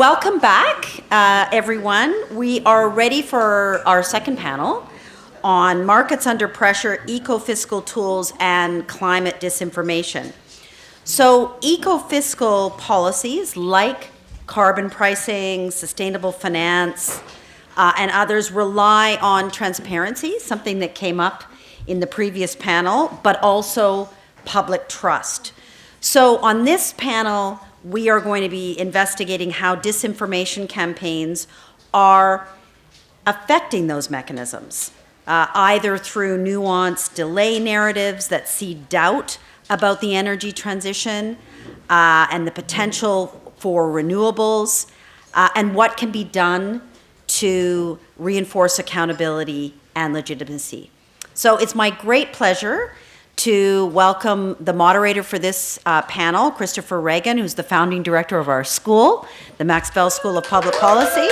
welcome back, everyone. We are ready for our second panel on markets under pressure, ecofiscal tools, and climate disinformation. So ecofiscal policies like carbon pricing, sustainable finance, and others rely on transparency, something that came up in the previous panel, but also public trust. So on this panel, we are going to be investigating how disinformation campaigns are affecting those mechanisms, either through nuanced delay narratives that seed doubt about the energy transition and the potential for renewables, and what can be done to reinforce accountability and legitimacy. So it's my great pleasure to welcome the moderator for this panel, Christopher Reagan, who's the founding director of our school, the Max Bell School of Public Policy,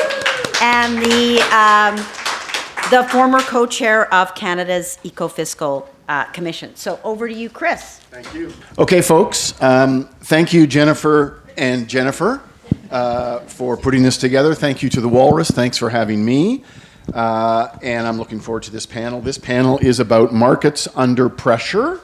and the former co-chair of Canada's Ecofiscal Commission. So over to you, Chris. Thank you. Okay, folks. Thank you, Jennifer and Jennifer, for putting this together. Thank you to the Walrus. Thanks for having me. And I'm looking forward to this panel. This panel is about markets under pressure.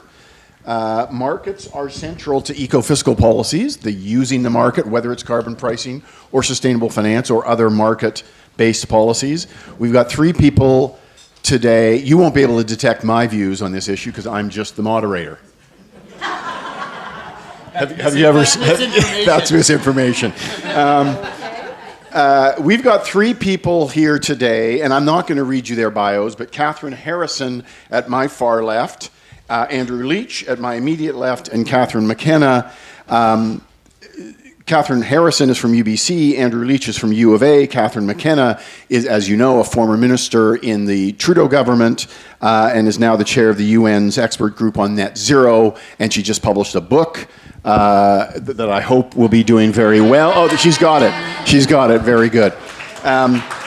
Markets are central to ecofiscal policies, the using the market, whether it's carbon pricing or sustainable finance or other market-based policies. We've got three people today. You won't be able to detect my views on this issue because I'm just the moderator. Have you ever? That's misinformation. We've got three people here today, and I'm not going to read you their bios, but Kathryn Harrison at my far left, Andrew Leach at my immediate left, and Kathryn McKenna. Kathryn Harrison is from UBC, Andrew Leach is from U of A, Kathryn McKenna is, as you know, a former minister in the Trudeau government and is now the chair of the UN's expert group on net zero, and she just published a book that I hope will be doing very well. Oh, she's got it. She's got it. Very good.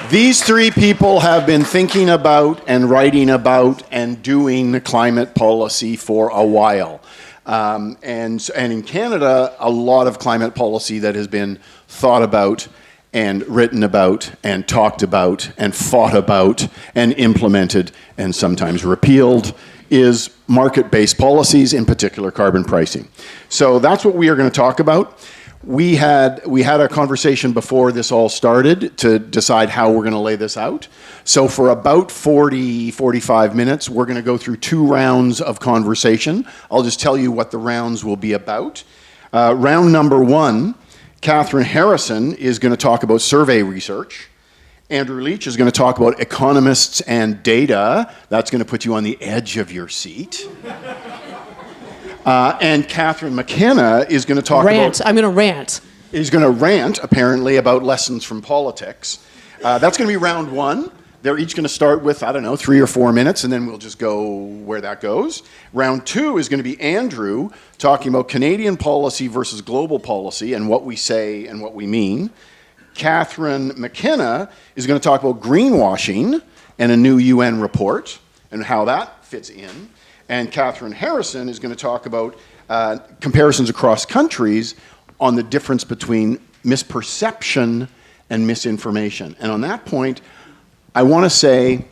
These three people have been thinking about and writing about and doing climate policy for a while. And in Canada, a lot of climate policy that has been thought about and written about and talked about and fought about and implemented and sometimes repealed is market-based policies, in particular carbon pricing. So that's what we are going to talk about. We had a conversation before this all started to decide how we're going to lay this out. So for about 45 minutes, we're going to go through two rounds of conversation. I'll just tell you what the rounds will be about. Round number one, Kathryn Harrison is going to talk about survey research. Andrew Leach is going to talk about economists and data. That's going to put you on the edge of your seat. And Kathryn McKenna is going to talk about... I'm going to rant. Is going to rant, apparently, about lessons from politics. That's going to be round one. They're each going to start with, 3 or 4 minutes, and then we'll just go where that goes. Round two is going to be Andrew talking about Canadian policy versus global policy and what we say and what we mean. Kathryn McKenna is going to talk about greenwashing and a new UN report and how that fits in. And Kathryn Harrison is going to talk about comparisons across countries on the difference between misperception and misinformation. And on that point, I want to say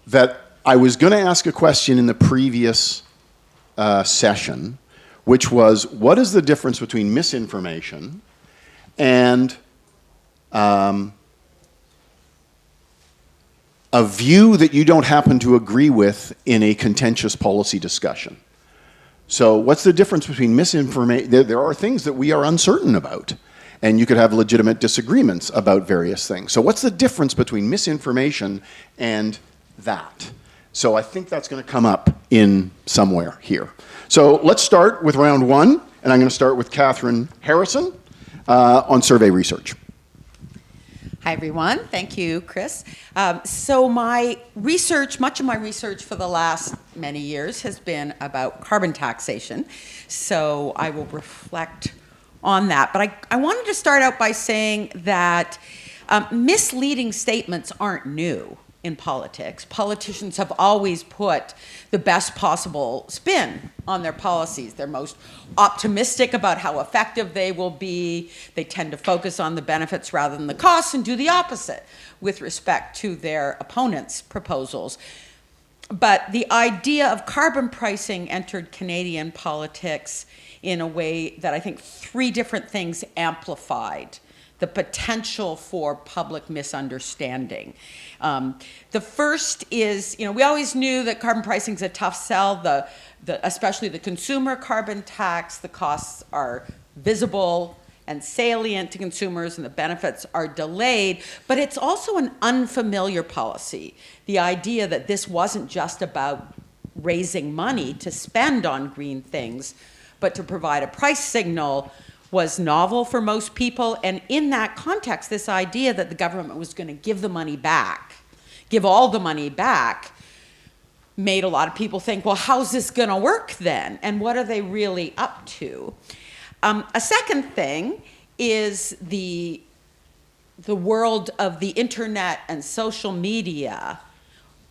that I was going to ask a question in the previous session, which was, what is the difference between misinformation and a view that you don't happen to agree with in a contentious policy discussion? So what's the difference between misinformation? There are things that we are uncertain about, and you could have legitimate disagreements about various things. So what's the difference between misinformation and that? So I think that's going to come up in somewhere here. So let's start with round one, and I'm going to start with Kathryn Harrison on survey research. Hi, everyone. Thank you, Chris. So my research, much of my research for the last many years has been about carbon taxation. So I will reflect on that. But I wanted to start out by saying that misleading statements aren't new. in politics. Politicians have always put the best possible spin on their policies. They're most optimistic about how effective they will be. They tend to focus on the benefits rather than the costs and do the opposite with respect to their opponents' proposals. But the idea of carbon pricing entered Canadian politics in a way that I think three different things amplified the potential for public misunderstanding. The first is, we always knew that carbon pricing is a tough sell, especially the consumer carbon tax. The costs are visible and salient to consumers, and the benefits are delayed, but it's also an unfamiliar policy. The idea that this wasn't just about raising money to spend on green things, but to provide a price signal was novel for most people. And in that context, this idea that the government was going to give the money back, give all the money back, made a lot of people think, well, how's this going to work then? And what are they really up to? A second thing is the world of the internet and social media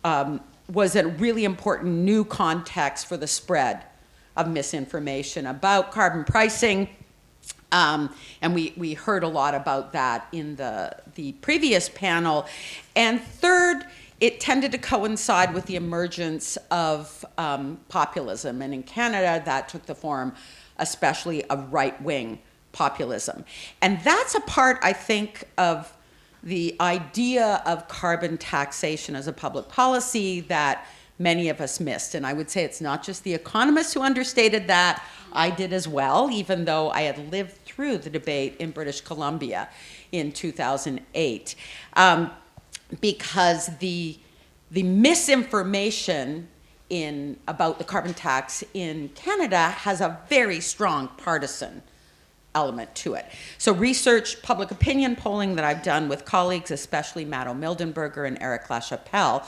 was a really important new context for the spread of misinformation about carbon pricing. And we heard a lot about that in the previous panel. And third, it tended to coincide with the emergence of populism. And in Canada, that took the form especially of right-wing populism. And that's a part, I think, of the idea of carbon taxation as a public policy that many of us missed. And I would say it's not just the economists who understated that. I did as well, even though I had lived through the debate in British Columbia in 2008. Because the misinformation about the carbon tax in Canada has a very strong partisan element to it. So research, public opinion polling that I've done with colleagues, especially Matto Mildenberger and Eric LaChapelle,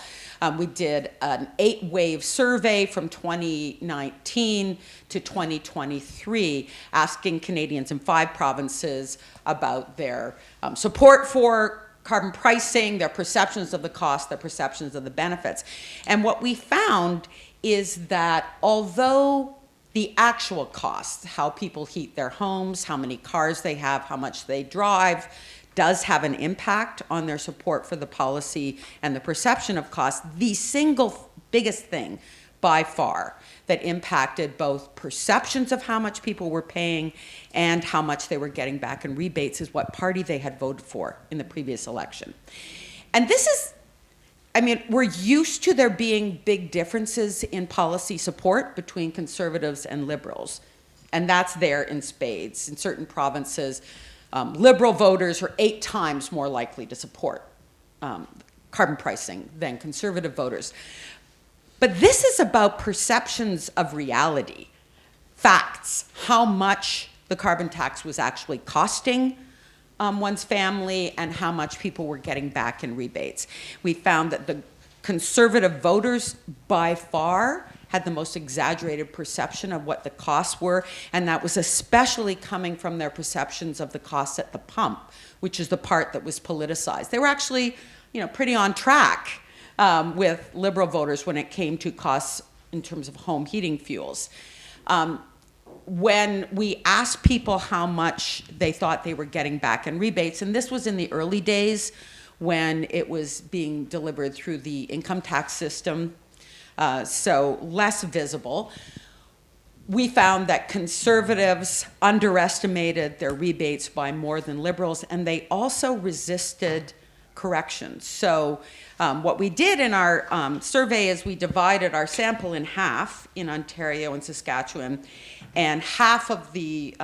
we did an 8-wave survey from 2019 to 2023, asking Canadians in 5 provinces about their support for carbon pricing, their perceptions of the cost, their perceptions of the benefits. And what we found is that although the actual costs, how people heat their homes, how many cars they have, how much they drive, does have an impact on their support for the policy and the perception of cost, the single biggest thing by far that impacted both perceptions of how much people were paying and how much they were getting back in rebates is what party they had voted for in the previous election. And this is, we're used to there being big differences in policy support between conservatives and liberals. And that's there in spades. In certain provinces, liberal voters are 8 times more likely to support carbon pricing than conservative voters. But this is about perceptions of reality, facts, how much the carbon tax was actually costing one's family and how much people were getting back in rebates. We found that the conservative voters by far had the most exaggerated perception of what the costs were, and that was especially coming from their perceptions of the costs at the pump, which is the part that was politicized. They were actually, pretty on track with liberal voters when it came to costs in terms of home heating fuels. When we asked people how much they thought they were getting back in rebates, and this was in the early days when it was being delivered through the income tax system, so less visible, we found that conservatives underestimated their rebates by more than liberals, and they also resisted corrections. So what we did in our survey is we divided our sample in half in Ontario and Saskatchewan, and half of the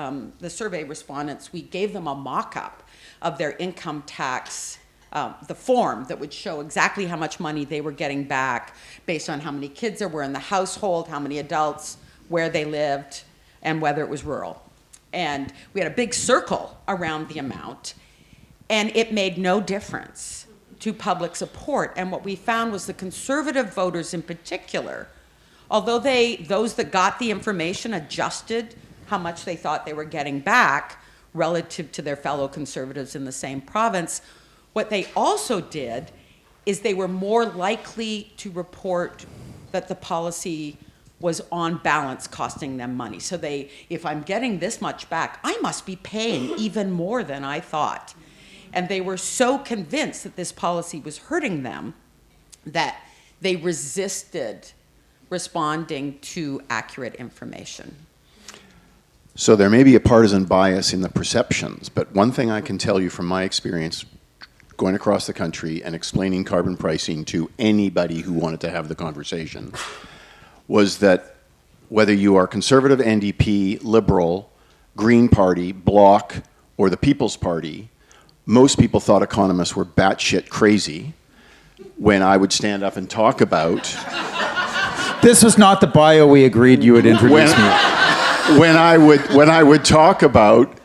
survey respondents, we gave them a mock-up of their income tax, the form that would show exactly how much money they were getting back based on how many kids there were in the household, how many adults, where they lived, and whether it was rural. And we had a big circle around the amount, and it made no difference to public support. And what we found was the conservative voters in particular, although those that got the information adjusted how much they thought they were getting back relative to their fellow conservatives in the same province, what they also did is they were more likely to report that the policy was on balance costing them money. So if I'm getting this much back, I must be paying even more than I thought. And they were so convinced that this policy was hurting them that they resisted responding to accurate information. So there may be a partisan bias in the perceptions, but one thing I can tell you from my experience going across the country and explaining carbon pricing to anybody who wanted to have the conversation was that whether you are Conservative, NDP, Liberal, Green Party, Bloc, or the People's Party, most people thought economists were batshit crazy when I would stand up and talk about... This was not the bio we agreed you would introduce me. When I would talk about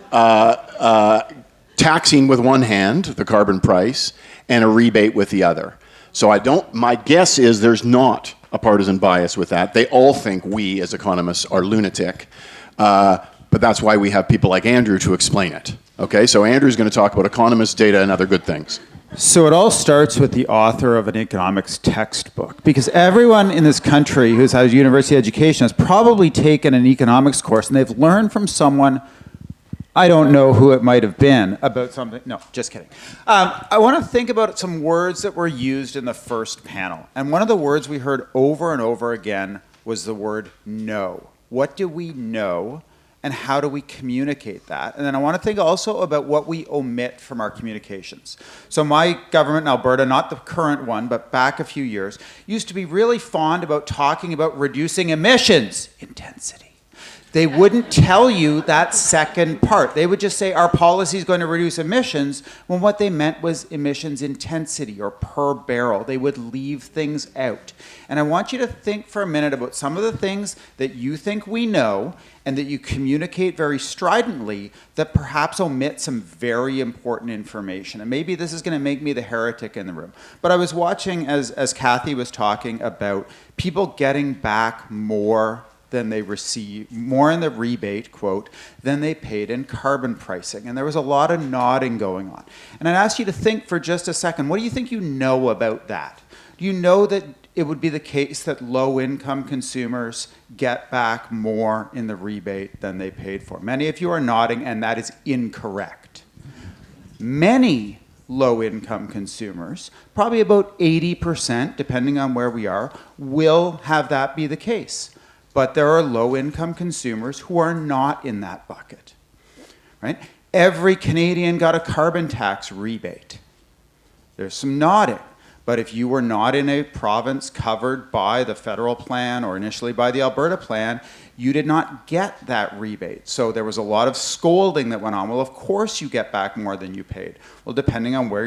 taxing with one hand, the carbon price, and a rebate with the other. So my guess is there's not a partisan bias with that. They all think we as economists are lunatic, but that's why we have people like Andrew to explain it. Okay, so Andrew's going to talk about economist data and other good things. So it all starts with the author of an economics textbook, because everyone in this country who's had a university education has probably taken an economics course and they've learned from someone, I don't know who it might have been, about something. No, just kidding. I want to think about some words that were used in the first panel. And one of the words we heard over and over again was the word know. What do we know? And how do we communicate that? And then I want to think also about what we omit from our communications. So my government in Alberta, not the current one, but back a few years, used to be really fond about talking about reducing emissions intensity. They wouldn't tell you that second part. They would just say our policy is going to reduce emissions, when what they meant was emissions intensity or per barrel. They would leave things out. And I want you to think for a minute about some of the things that you think we know and that you communicate very stridently that perhaps omit some very important information. And maybe this is going to make me the heretic in the room. But I was watching as Kathy was talking about people getting back more than they receive, more in the rebate, quote, than they paid in carbon pricing. And there was a lot of nodding going on. And I'd ask you to think for just a second, what do you think you know about that? Do you know that it would be the case that low-income consumers get back more in the rebate than they paid for? Many of you are nodding, and that is incorrect. Many low-income consumers, probably about 80%, depending on where we are, will have that be the case. But there are low-income consumers who are not in that bucket, right? Every Canadian got a carbon tax rebate. There's some nodding. But if you were not in a province covered by the federal plan or initially by the Alberta plan, you did not get that rebate. So there was a lot of scolding that went on. Well, of course you get back more than you paid. Well, depending on where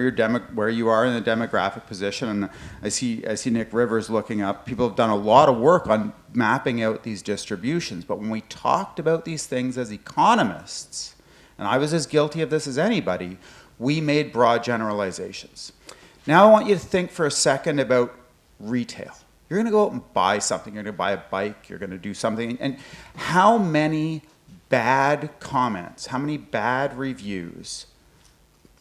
you are in the demographic position, and I see Nick Rivers looking up, people have done a lot of work on mapping out these distributions. But when we talked about these things as economists, and I was as guilty of this as anybody, we made broad generalizations. Now I want you to think for a second about retail. You're going to go out and buy something. You're going to buy a bike. You're going to do something. And how many bad comments, how many bad reviews,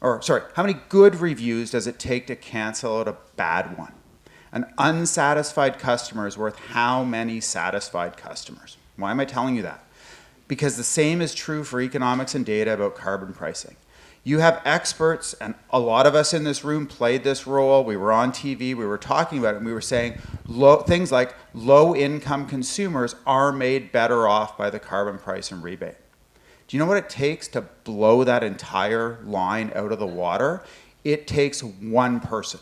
how many good reviews does it take to cancel out a bad one? An unsatisfied customer is worth how many satisfied customers? Why am I telling you that? Because the same is true for economics and data about carbon pricing. You have experts, and a lot of us in this room played this role. We were on TV, we were talking about it, and we were saying things like low-income consumers are made better off by the carbon price and rebate. Do you know what it takes to blow that entire line out of the water? It takes one person.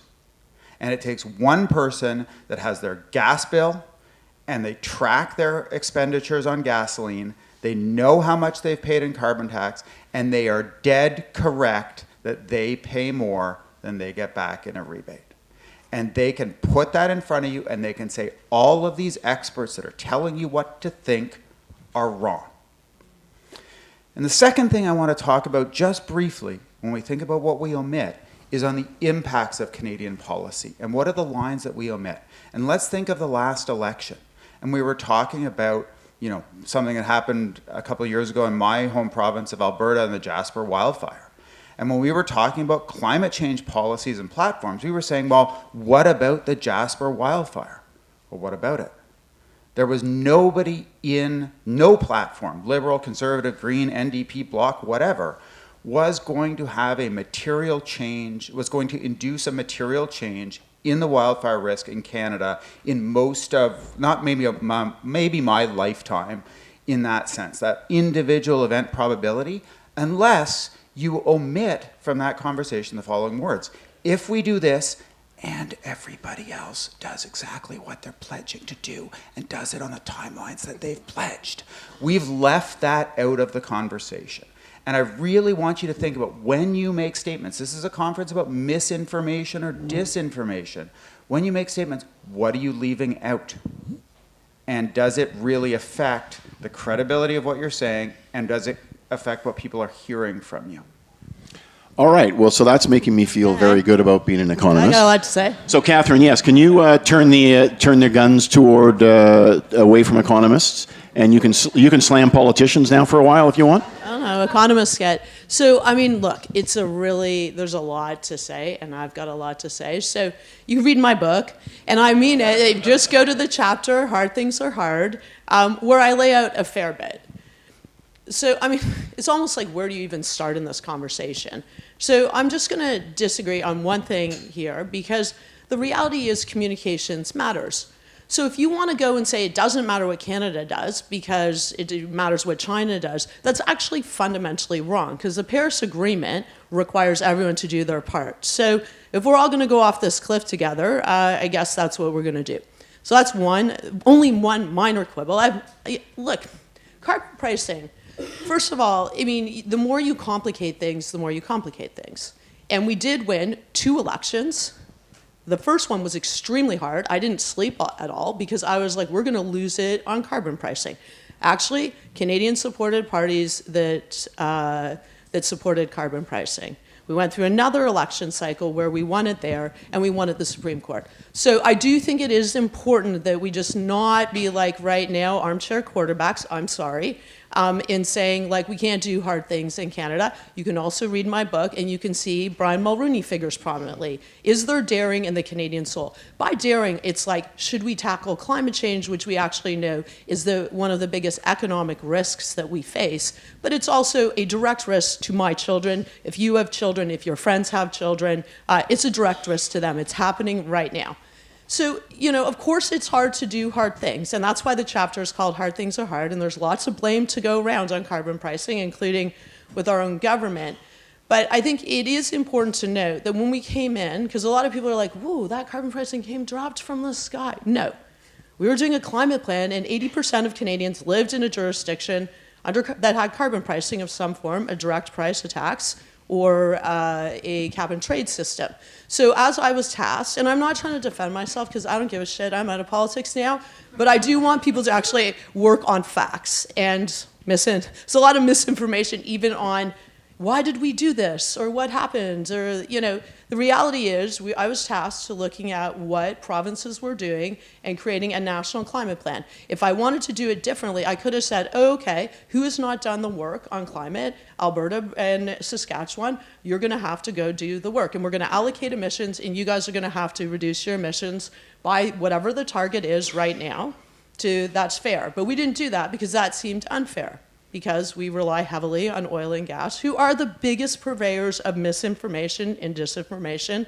And it takes one person that has their gas bill, and they track their expenditures on gasoline. They know how much they've paid in carbon tax, and they are dead correct that they pay more than they get back in a rebate. And they can put that in front of you, and they can say all of these experts that are telling you what to think are wrong. And the second thing I want to talk about just briefly when we think about what we omit is on the impacts of Canadian policy. And what are the lines that we omit? And let's think of the last election. And we were talking about something that happened a couple of years ago in my home province of Alberta and the Jasper wildfire. And when we were talking about climate change policies and platforms, we were saying, well, what about the Jasper wildfire? Well, what about it? There was nobody in no platform, liberal, conservative, green, NDP, bloc, whatever, was going to have a material change, was going to induce a material change in the wildfire risk in Canada in most of, not maybe my lifetime in that sense, that individual event probability, unless you omit from that conversation the following words. If we do this, and everybody else does exactly what they're pledging to do and does it on the timelines that they've pledged, we've left that out of the conversation. And I really want you to think about when you make statements. This is a conference about misinformation or disinformation. When you make statements, what are you leaving out? And does it really affect the credibility of what you're saying? And does it affect what people are hearing from you? All right. Well, so that's making me feel very good about being an economist. I got a lot to say. So, Kathryn, yes, can you turn their guns toward away from economists, and you can slam politicians now for a while if you want. I don't know, economists get. So, I mean, look, there's a lot to say, and I've got a lot to say. So, you can read my book, and I mean it. Just go to the chapter, Hard Things Are Hard, where I lay out a fair bit. So, I mean, it's almost like, where do you even start in this conversation? So I'm just going to disagree on one thing here, because the reality is communications matters. So if you want to go and say it doesn't matter what Canada does because it matters what China does, that's actually fundamentally wrong, because the Paris Agreement requires everyone to do their part. So if we're all going to go off this cliff together, I guess that's what we're going to do. So that's only one minor quibble. Look, carbon pricing. First of all, I mean, the more you complicate things, the more you complicate things. And we did win 2 elections. The first one was extremely hard. I didn't sleep at all because I was like, we're going to lose it on carbon pricing. Actually, Canadians supported parties that supported carbon pricing. We went through another election cycle where we won it there, and we won at the Supreme Court. So I do think it is important that we just not be like right now armchair quarterbacks, I'm sorry, in saying like we can't do hard things in Canada. You can also read my book and you can see Brian Mulroney figures prominently. Is there daring in the Canadian soul? By daring, it's like, should we tackle climate change, which we actually know is one of the biggest economic risks that we face, but it's also a direct risk to my children. If you have children, if your friends have children, it's a direct risk to them. It's happening right now. So, of course it's hard to do hard things, and that's why the chapter is called Hard Things Are Hard, and there's lots of blame to go around on carbon pricing, including with our own government. But I think it is important to note that when we came in, because a lot of people are like, whoa, that carbon pricing dropped from the sky. No. We were doing a climate plan, and 80% of Canadians lived in a jurisdiction that had carbon pricing of some form, a direct price, a tax, or a cap and trade system. So as I was tasked, and I'm not trying to defend myself because I don't give a shit, I'm out of politics now, but I do want people to actually work on facts. And there's a lot of misinformation even on why did we do this, or what happened, or, the reality is I was tasked to looking at what provinces were doing and creating a national climate plan. If I wanted to do it differently, I could have said, oh, okay, who has not done the work on climate? Alberta and Saskatchewan, you're going to have to go do the work, and we're going to allocate emissions, and you guys are going to have to reduce your emissions by whatever the target is right now. That's fair. But we didn't do that because that seemed unfair, because we rely heavily on oil and gas, who are the biggest purveyors of misinformation and disinformation.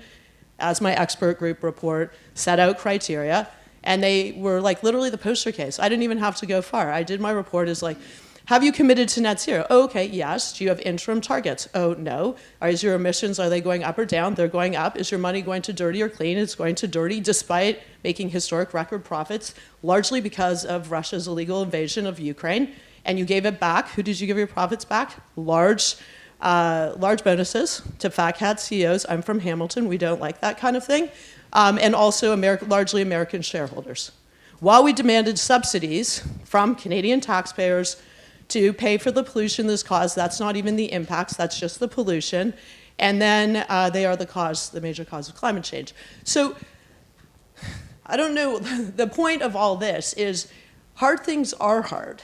As my expert group report set out criteria, and they were like literally the poster case. I didn't even have to go far. I did my report as like, have you committed to net zero? Oh, okay, yes. Do you have interim targets? Oh, no. Is your emissions, are they going up or down? They're going up. Is your money going to dirty or clean? It's going to dirty, despite making historic record profits, largely because of Russia's illegal invasion of Ukraine. And you gave it back. Who did you give your profits back? Large bonuses to fat cat CEOs. I'm from Hamilton. We don't like that kind of thing. And also largely American shareholders. While we demanded subsidies from Canadian taxpayers to pay for the pollution this caused, that's not even the impacts, that's just the pollution. And then they are the major cause of climate change. So I don't know, the point of all this is hard things are hard.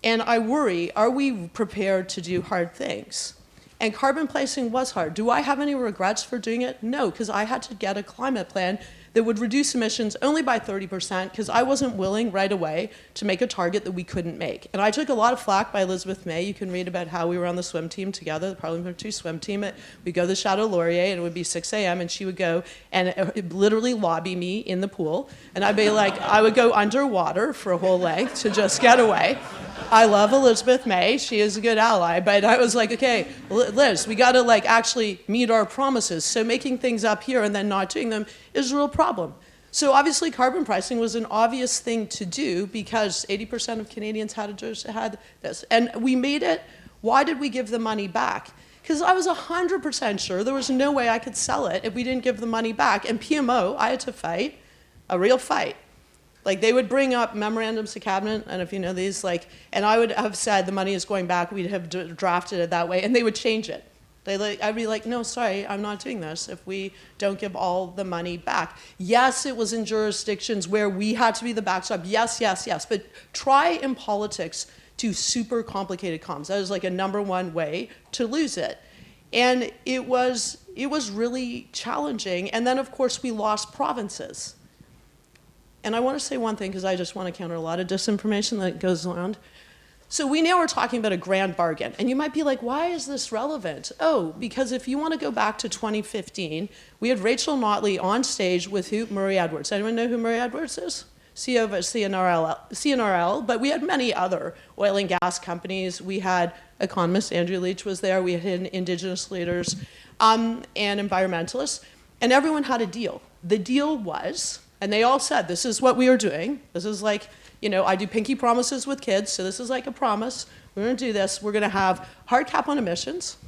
And I worry, are we prepared to do hard things? And carbon pricing was hard. Do I have any regrets for doing it? No, because I had to get a climate plan that would reduce emissions only by 30% because I wasn't willing right away to make a target that we couldn't make. And I took a lot of flack by Elizabeth May. You can read about how we were on the swim team together, the Parliamentary swim team. We'd go to the Chateau Laurier, and it would be 6 a.m., and she would go and literally lobby me in the pool. And I'd be like, I would go underwater for a whole length to just get away. I love Elizabeth May. She is a good ally. But I was like, okay, Liz, we got to actually meet our promises. So making things up here and then not doing them is a real problem. So obviously carbon pricing was an obvious thing to do because 80% of Canadians had this. And we made it. Why did we give the money back? Because I was 100% sure there was no way I could sell it if we didn't give the money back. And PMO, I had to fight a real fight. They would bring up memorandums to cabinet, and if you know these, and I would have said the money is going back, we'd have drafted it that way, and they would change it. I'd be like, no, sorry, I'm not doing this if we don't give all the money back. Yes, it was in jurisdictions where we had to be the backstop. Yes, yes, yes. But try in politics to super complicated comms. That is a number one way to lose it. And it was really challenging. And then, of course, we lost provinces. And I want to say one thing, because I just want to counter a lot of disinformation that goes around. So we now are talking about a grand bargain. And you might be like, why is this relevant? Oh, because if you want to go back to 2015, we had Rachel Notley on stage with who? Murray Edwards. Anyone know who Murray Edwards is? CEO of CNRL, but we had many other oil and gas companies. We had economist Andrew Leach was there. We had Indigenous leaders and environmentalists. And everyone had a deal. The deal was... And they all said, this is what we are doing. This is I do pinky promises with kids, so this is a promise. We're going to do this. We're going to have hard cap on emissions.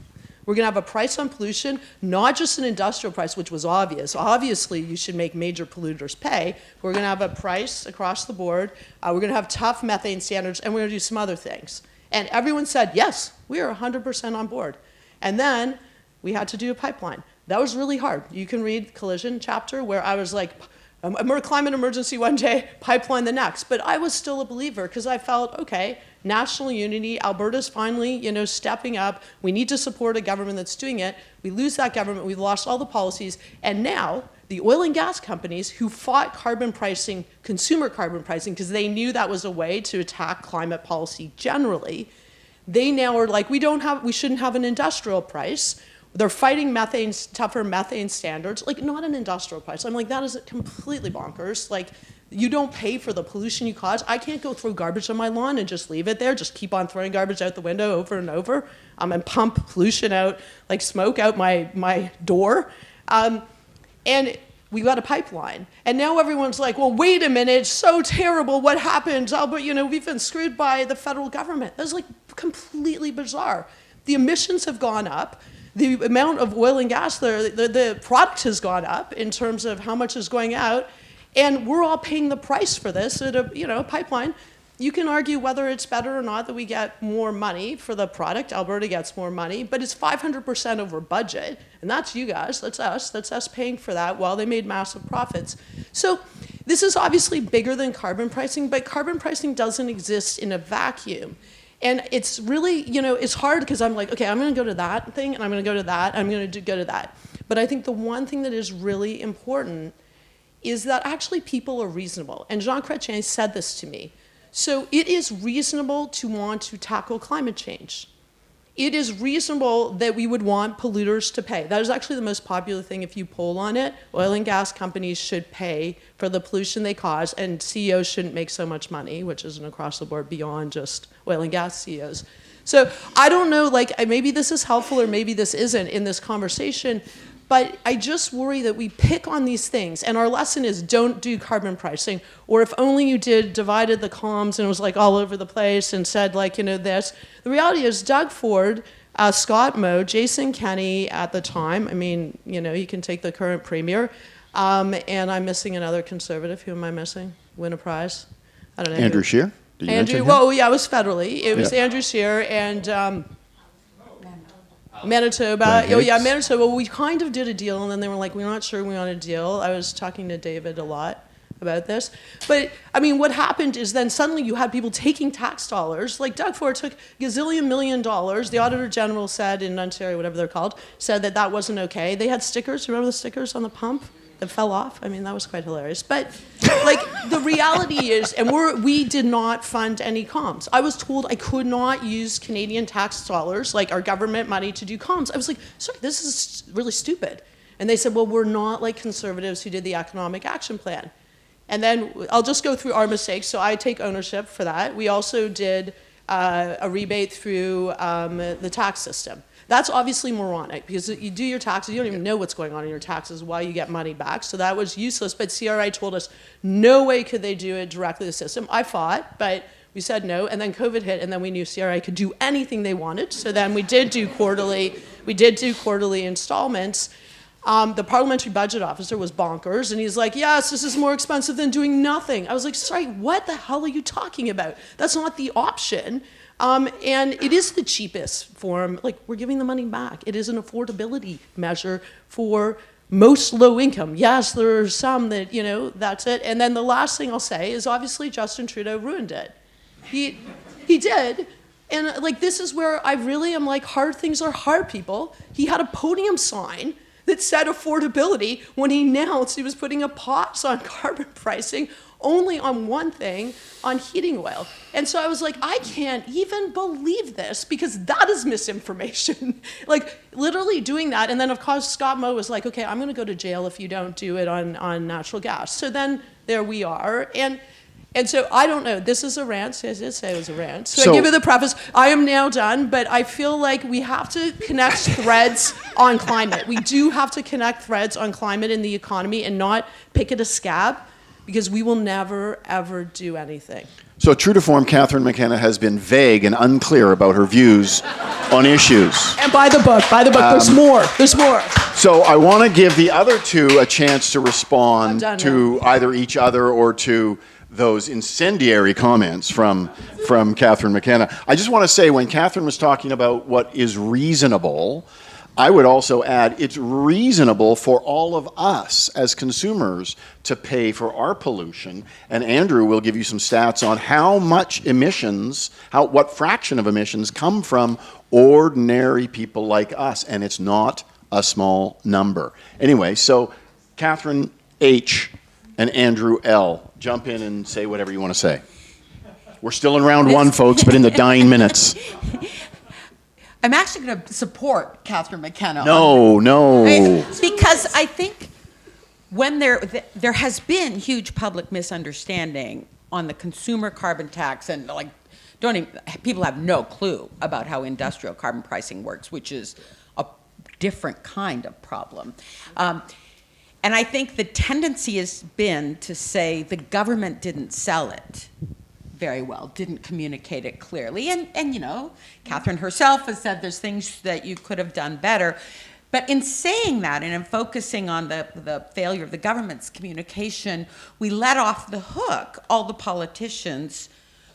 We're going to have a price on pollution, not just an industrial price, which was obvious. Obviously, you should make major polluters pay. We're going to have a price across the board. We're going to have tough methane standards, and we're going to do some other things. And everyone said, yes, we are 100% on board. And then we had to do a pipeline. That was really hard. You can read Collision chapter where I was like, a climate emergency one day, pipeline the next. But I was still a believer because I felt, okay, national unity, Alberta's finally, stepping up. We need to support a government that's doing it. We lose that government, we've lost all the policies. And now the oil and gas companies who fought carbon pricing, consumer carbon pricing, because they knew that was a way to attack climate policy generally, they now are like, we shouldn't have an industrial price. They're fighting tougher methane standards, not an industrial price. I'm like, that is completely bonkers. You don't pay for the pollution you cause. I can't go throw garbage on my lawn and just leave it there, just keep on throwing garbage out the window over and over, and pump pollution out, smoke out my door. And we got a pipeline. And now everyone's like, well, wait a minute, it's so terrible, what happened? Albert, we've been screwed by the federal government. That's completely bizarre. The emissions have gone up. The amount of oil and gas there, the product has gone up in terms of how much is going out, and we're all paying the price for this at a pipeline. You can argue whether it's better or not that we get more money for the product. Alberta gets more money, but it's 500% over budget, and that's you guys, that's us paying for that while they made massive profits. So this is obviously bigger than carbon pricing, but carbon pricing doesn't exist in a vacuum. And it's really, it's hard because I'm like, okay, I'm going to go to that thing, and I'm going to go to that, I'm going to go to that. But I think the one thing that is really important is that actually people are reasonable. And Jean Chrétien said this to me. So it is reasonable to want to tackle climate change. It is reasonable that we would want polluters to pay. That is actually the most popular thing if you poll on it. Oil and gas companies should pay for the pollution they cause, and CEOs shouldn't make so much money, which isn't across the board beyond just oil and gas CEOs. So I don't know, maybe this is helpful or maybe this isn't in this conversation, but I just worry that we pick on these things, and our lesson is don't do carbon pricing, or if only you divided the comms and it was all over the place and said this. The reality is Doug Ford, Scott Moe, Jason Kenney at the time, you can take the current premier, and I'm missing another conservative. Who am I missing? Win a prize? I don't know. Andrew Scheer? Did you mention him? Well, yeah, it was federally. It was Andrew Scheer and... Manitoba. Oh yeah, Manitoba. Well, we kind of did a deal, and then they were like, "We're not sure we want a deal." I was talking to David a lot about this. But I mean, what happened is then suddenly you had people taking tax dollars, like Doug Ford took $1 million. The Auditor General said in Ontario, whatever they're called, said that that wasn't okay. They had stickers, remember the stickers on the pump that fell off? I mean, that was quite hilarious. But like the reality is, and we did not fund any comms. I was told I could not use Canadian tax dollars, like our government money, to do comms. I was like, sorry, this is really stupid. And they said, well, we're not like conservatives who did the economic action plan. And then I'll just go through our mistakes. So I take ownership for that. We also did a rebate through the tax system. That's obviously moronic because you do your taxes, you don't even know what's going on in your taxes while you get money back. So that was useless. But CRI told us no way could they do it directly to the system. I fought, but we said no. And then COVID hit, and then we knew CRI could do anything they wanted. So then we did do quarterly installments. The parliamentary budget officer was bonkers, and he's like, yes, this is more expensive than doing nothing. I was like, sorry, what the hell are you talking about? That's not the option. And it is the cheapest form. Like, we're giving the money back. It is an affordability measure for most low income. Yes, there are some that, that's it. And then the last thing I'll say is obviously Justin Trudeau ruined it. He did. And like, this is where I really am like, hard things are hard, people. He had a podium sign that said affordability when he announced he was putting a pause on carbon pricing only on one thing, on heating oil. And so I was like, I can't even believe this because that is misinformation. Like literally doing that. And then of course Scott Moe was like, okay, I'm gonna go to jail if you don't do it on natural gas. So then there we are. And so I don't know, this is a rant, I did say it was a rant. So I give you the preface, I am now done, but I feel like we have to connect threads on climate. We do have to connect threads on climate in the economy and not pick at a scab because we will never, ever do anything. So true to form, Kathryn McKenna has been vague and unclear about her views on issues. And buy the book, there's more. So I want to give the other two a chance to respond to either each other or to those incendiary comments from Kathryn McKenna. I just want to say, when Kathryn was talking about what is reasonable, I would also add it's reasonable for all of us as consumers to pay for our pollution. And Andrew will give you some stats on how much emissions, what fraction of emissions come from ordinary people like us. And it's not a small number. Anyway, so Kathryn H. and Andrew L. Jump in and say whatever you want to say. We're still in round one, folks, but in the dying minutes. I'm actually going to support Kathryn McKenna. No. Because I think when there has been huge public misunderstanding on the consumer carbon tax, and like people have no clue about how industrial carbon pricing works, which is a different kind of problem. And I think the tendency has been to say the government didn't sell it very well, didn't communicate it clearly. And Kathryn herself has said there's things that you could have done better. But in saying that and in focusing on the failure of the government's communication, we let off the hook all the politicians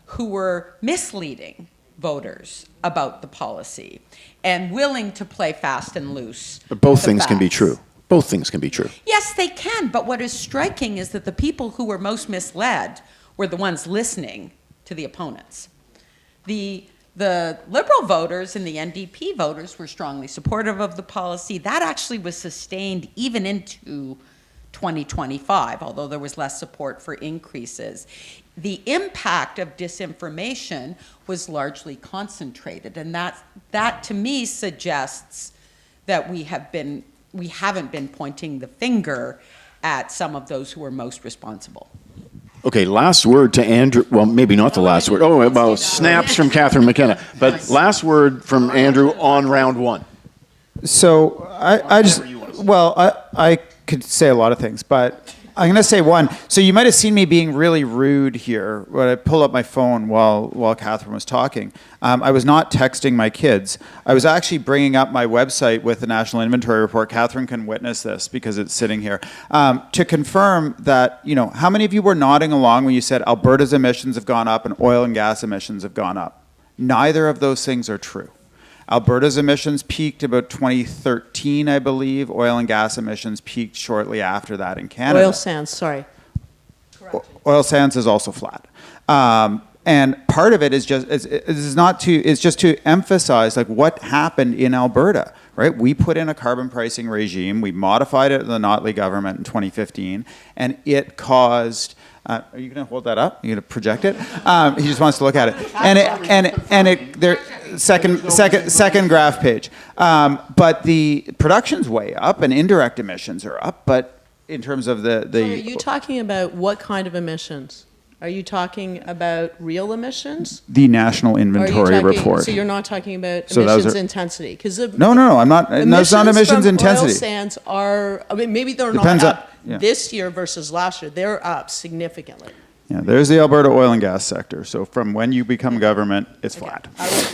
who were misleading voters about the policy and willing to play fast and loose. But both things can be true. Both things can be true. Yes, they can. But what is striking is that the people who were most misled were the ones listening to the opponents. The Liberal voters and the NDP voters were strongly supportive of the policy. That actually was sustained even into 2025, although there was less support for increases. The impact of disinformation was largely concentrated, and that to me suggests that we haven't been pointing the finger at some of those who were most responsible. Okay, last word to Andrew. Well, maybe not the last word. Oh, well, snaps from Kathryn McKenna. But last word from Andrew on round one. So I could say a lot of things, but I'm going to say one. So you might have seen me being really rude here when I pull up my phone while Kathryn was talking. I was not texting my kids. I was actually bringing up my website with the National Inventory Report. Kathryn can witness this because it's sitting here. To confirm that, how many of you were nodding along when you said Alberta's emissions have gone up and oil and gas emissions have gone up? Neither of those things are true. Alberta's emissions peaked about 2013, I believe. Oil and gas emissions peaked shortly after that in Canada. Oil sands, sorry. oil sands is also flat. And part of it is just to emphasize like what happened in Alberta, right? We put in a carbon pricing regime. We modified it in the Notley government in 2015, and it caused. Are you going to hold that up? Are you going to project it? He just wants to look at it. Second graph page. But the production's way up, and indirect emissions are up. But in terms of the So are you talking about what kind of emissions? Are you talking about real emissions? the national inventory report. So you're not talking about So those emissions are- intensity? Because No, I'm not. That's not emissions intensity. Oil sands are, I mean, maybe they're Depends not on- up yeah. this year versus last year. They're up significantly. Yeah, there's the Alberta oil and gas sector. So from when you become government, it's flat.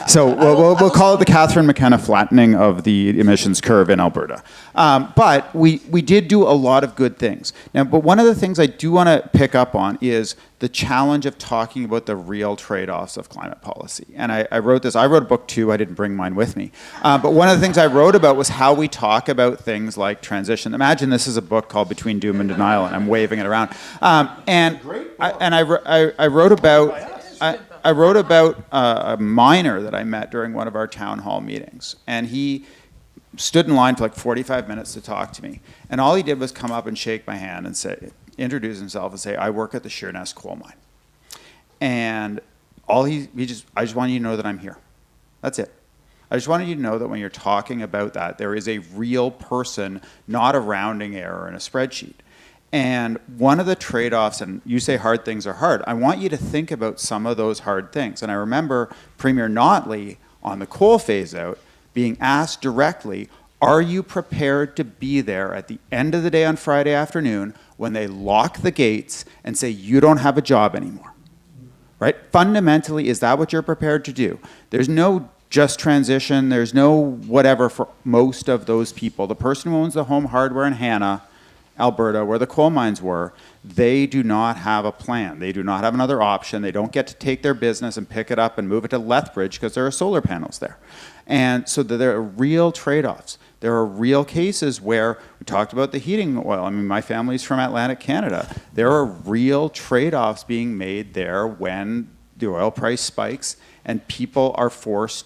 So we'll call it the Kathryn McKenna flattening of the emissions curve in Alberta. But we did do a lot of good things. Now, but one of the things I do want to pick up on is the challenge of talking about the real trade-offs of climate policy. And I wrote this. I wrote a book too. I didn't bring mine with me. But one of the things I wrote about was how we talk about things like transition. Imagine this is a book called Between Doom and Denial, and I'm waving it around. I wrote about a miner that I met during one of our town hall meetings, and he stood in line for like 45 minutes to talk to me, and all he did was come up and shake my hand and introduce himself and say, "I work at the Sheerness coal mine," and I just want you to know that I'm here. That's it. I just wanted you to know that when you're talking about that, there is a real person, not a rounding error in a spreadsheet. And one of the trade-offs, and you say hard things are hard, I want you to think about some of those hard things. And I remember Premier Notley on the coal phase-out being asked directly, are you prepared to be there at the end of the day on Friday afternoon when they lock the gates and say you don't have a job anymore? Right? Fundamentally, is that what you're prepared to do? There's no just transition, there's no whatever for most of those people. The person who owns the home hardware in Hannah, Alberta, where the coal mines were, they do not have a plan. They do not have another option. They don't get to take their business and pick it up and move it to Lethbridge because there are solar panels there. And so there are real trade-offs. There are real cases where we talked about the heating oil. I mean, my family's from Atlantic Canada. There are real trade-offs being made there when the oil price spikes and people are forced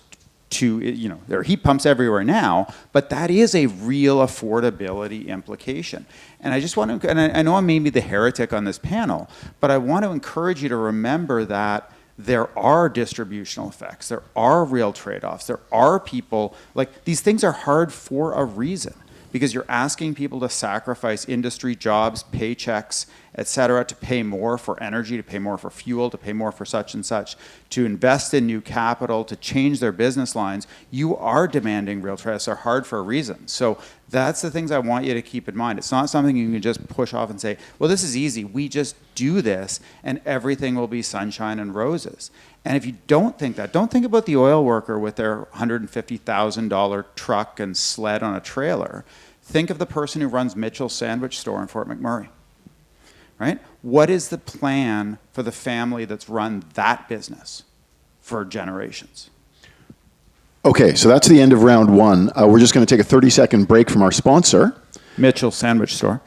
to, there are heat pumps everywhere now, but that is a real affordability implication. And I just want to, and I know I'm maybe the heretic on this panel, but I want to encourage you to remember that there are distributional effects, there are real trade-offs, there are people, like these things are hard for a reason, because you're asking people to sacrifice industry jobs, paychecks, et cetera, to pay more for energy, to pay more for fuel, to pay more for such and such, to invest in new capital, to change their business lines. You are demanding real trade-offs. They're hard for a reason. So that's the things I want you to keep in mind. It's not something you can just push off and say, well, this is easy. We just do this and everything will be sunshine and roses. And if you don't think that, don't think about the oil worker with their $150,000 truck and sled on a trailer. Think of the person who runs Mitchell's Sandwich Store in Fort McMurray. Right? What is the plan for the family that's run that business for generations? Okay, so that's the end of round one. We're just going to take a 30-second break from our sponsor. Mitchell's Sandwich Store.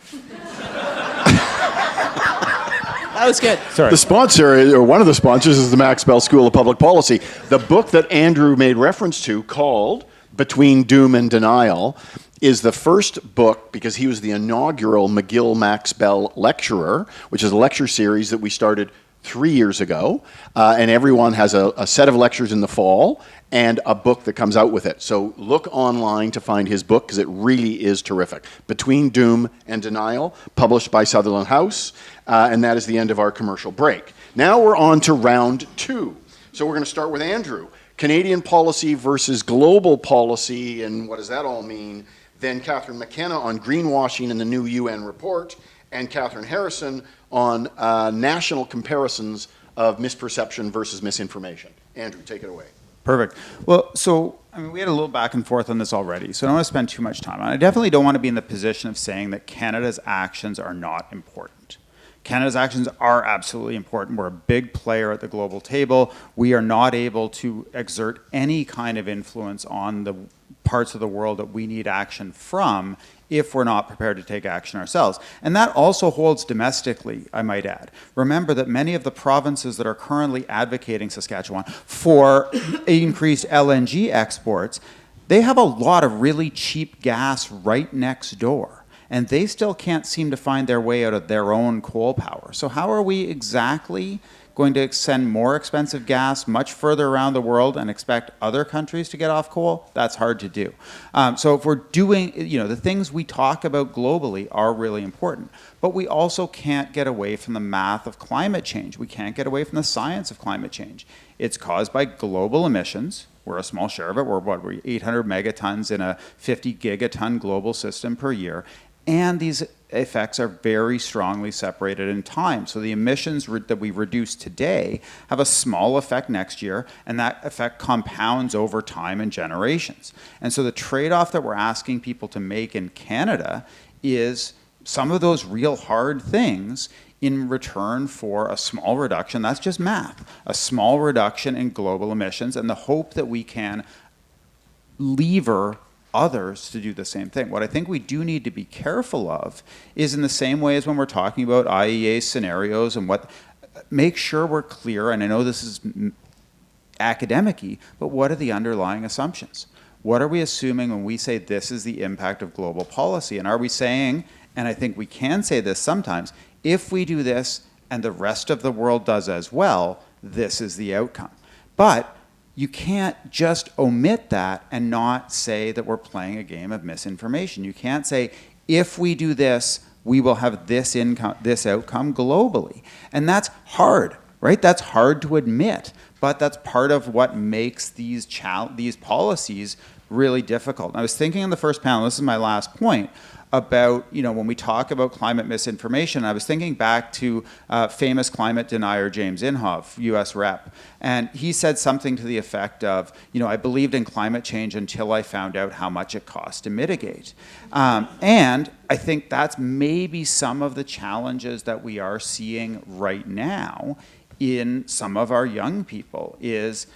That was good. Sorry. The sponsor, or one of the sponsors, is the Max Bell School of Public Policy. The book that Andrew made reference to, called Between Doom and Denial, is the first book, because he was the inaugural McGill Max Bell lecturer, which is a lecture series that we started 3 years ago. And everyone has a set of lectures in the fall and a book that comes out with it. So look online to find his book, because it really is terrific. Between Doom and Denial, published by Sutherland House. And that is the end of our commercial break. Now we're on to round two. So we're going to start with Andrew. Canadian policy versus global policy, and what does that all mean? Then Kathryn McKenna on greenwashing and the new UN report, and Kathryn Harrison on national comparisons of misperception versus misinformation. Andrew, take it away. Perfect. Well, so we had a little back and forth on this already, so I don't want to spend too much time on it. I definitely don't want to be in the position of saying that Canada's actions are not important. Canada's actions are absolutely important. We're a big player at the global table. We are not able to exert any kind of influence on the parts of the world that we need action from if we're not prepared to take action ourselves. And that also holds domestically, I might add. Remember that many of the provinces that are currently advocating, Saskatchewan, for increased LNG exports, they have a lot of really cheap gas right next door. And they still can't seem to find their way out of their own coal power. So how are we exactly going to send more expensive gas much further around the world and expect other countries to get off coal? That's hard to do. So if we're doing, the things we talk about globally are really important. But we also can't get away from the math of climate change. We can't get away from the science of climate change. It's caused by global emissions. We're a small share of it. We're 800 megatons in a 50 gigaton global system per year. And these effects are very strongly separated in time. So the emissions that we reduce today have a small effect next year, and that effect compounds over time and generations. And so the trade-off that we're asking people to make in Canada is some of those real hard things in return for a small reduction. That's just math. A small reduction in global emissions, and the hope that we can lever others to do the same thing. What I think we do need to be careful of is, in the same way as when we're talking about IEA scenarios and make sure we're clear, and I know this is academic-y, but what are the underlying assumptions? What are we assuming when we say this is the impact of global policy? And are we saying, and I think we can say this sometimes, if we do this and the rest of the world does as well, this is the outcome. But you can't just omit that and not say that we're playing a game of misinformation. You can't say, if we do this, we will have this outcome globally. And that's hard, right? That's hard to admit, but that's part of what makes these policies really difficult. And I was thinking in the first panel, this is my last point, about, when we talk about climate misinformation, I was thinking back to famous climate denier James Inhofe, US Rep. And he said something to the effect of, I believed in climate change until I found out how much it cost to mitigate. And I think that's maybe some of the challenges that we are seeing right now in some of our young people is,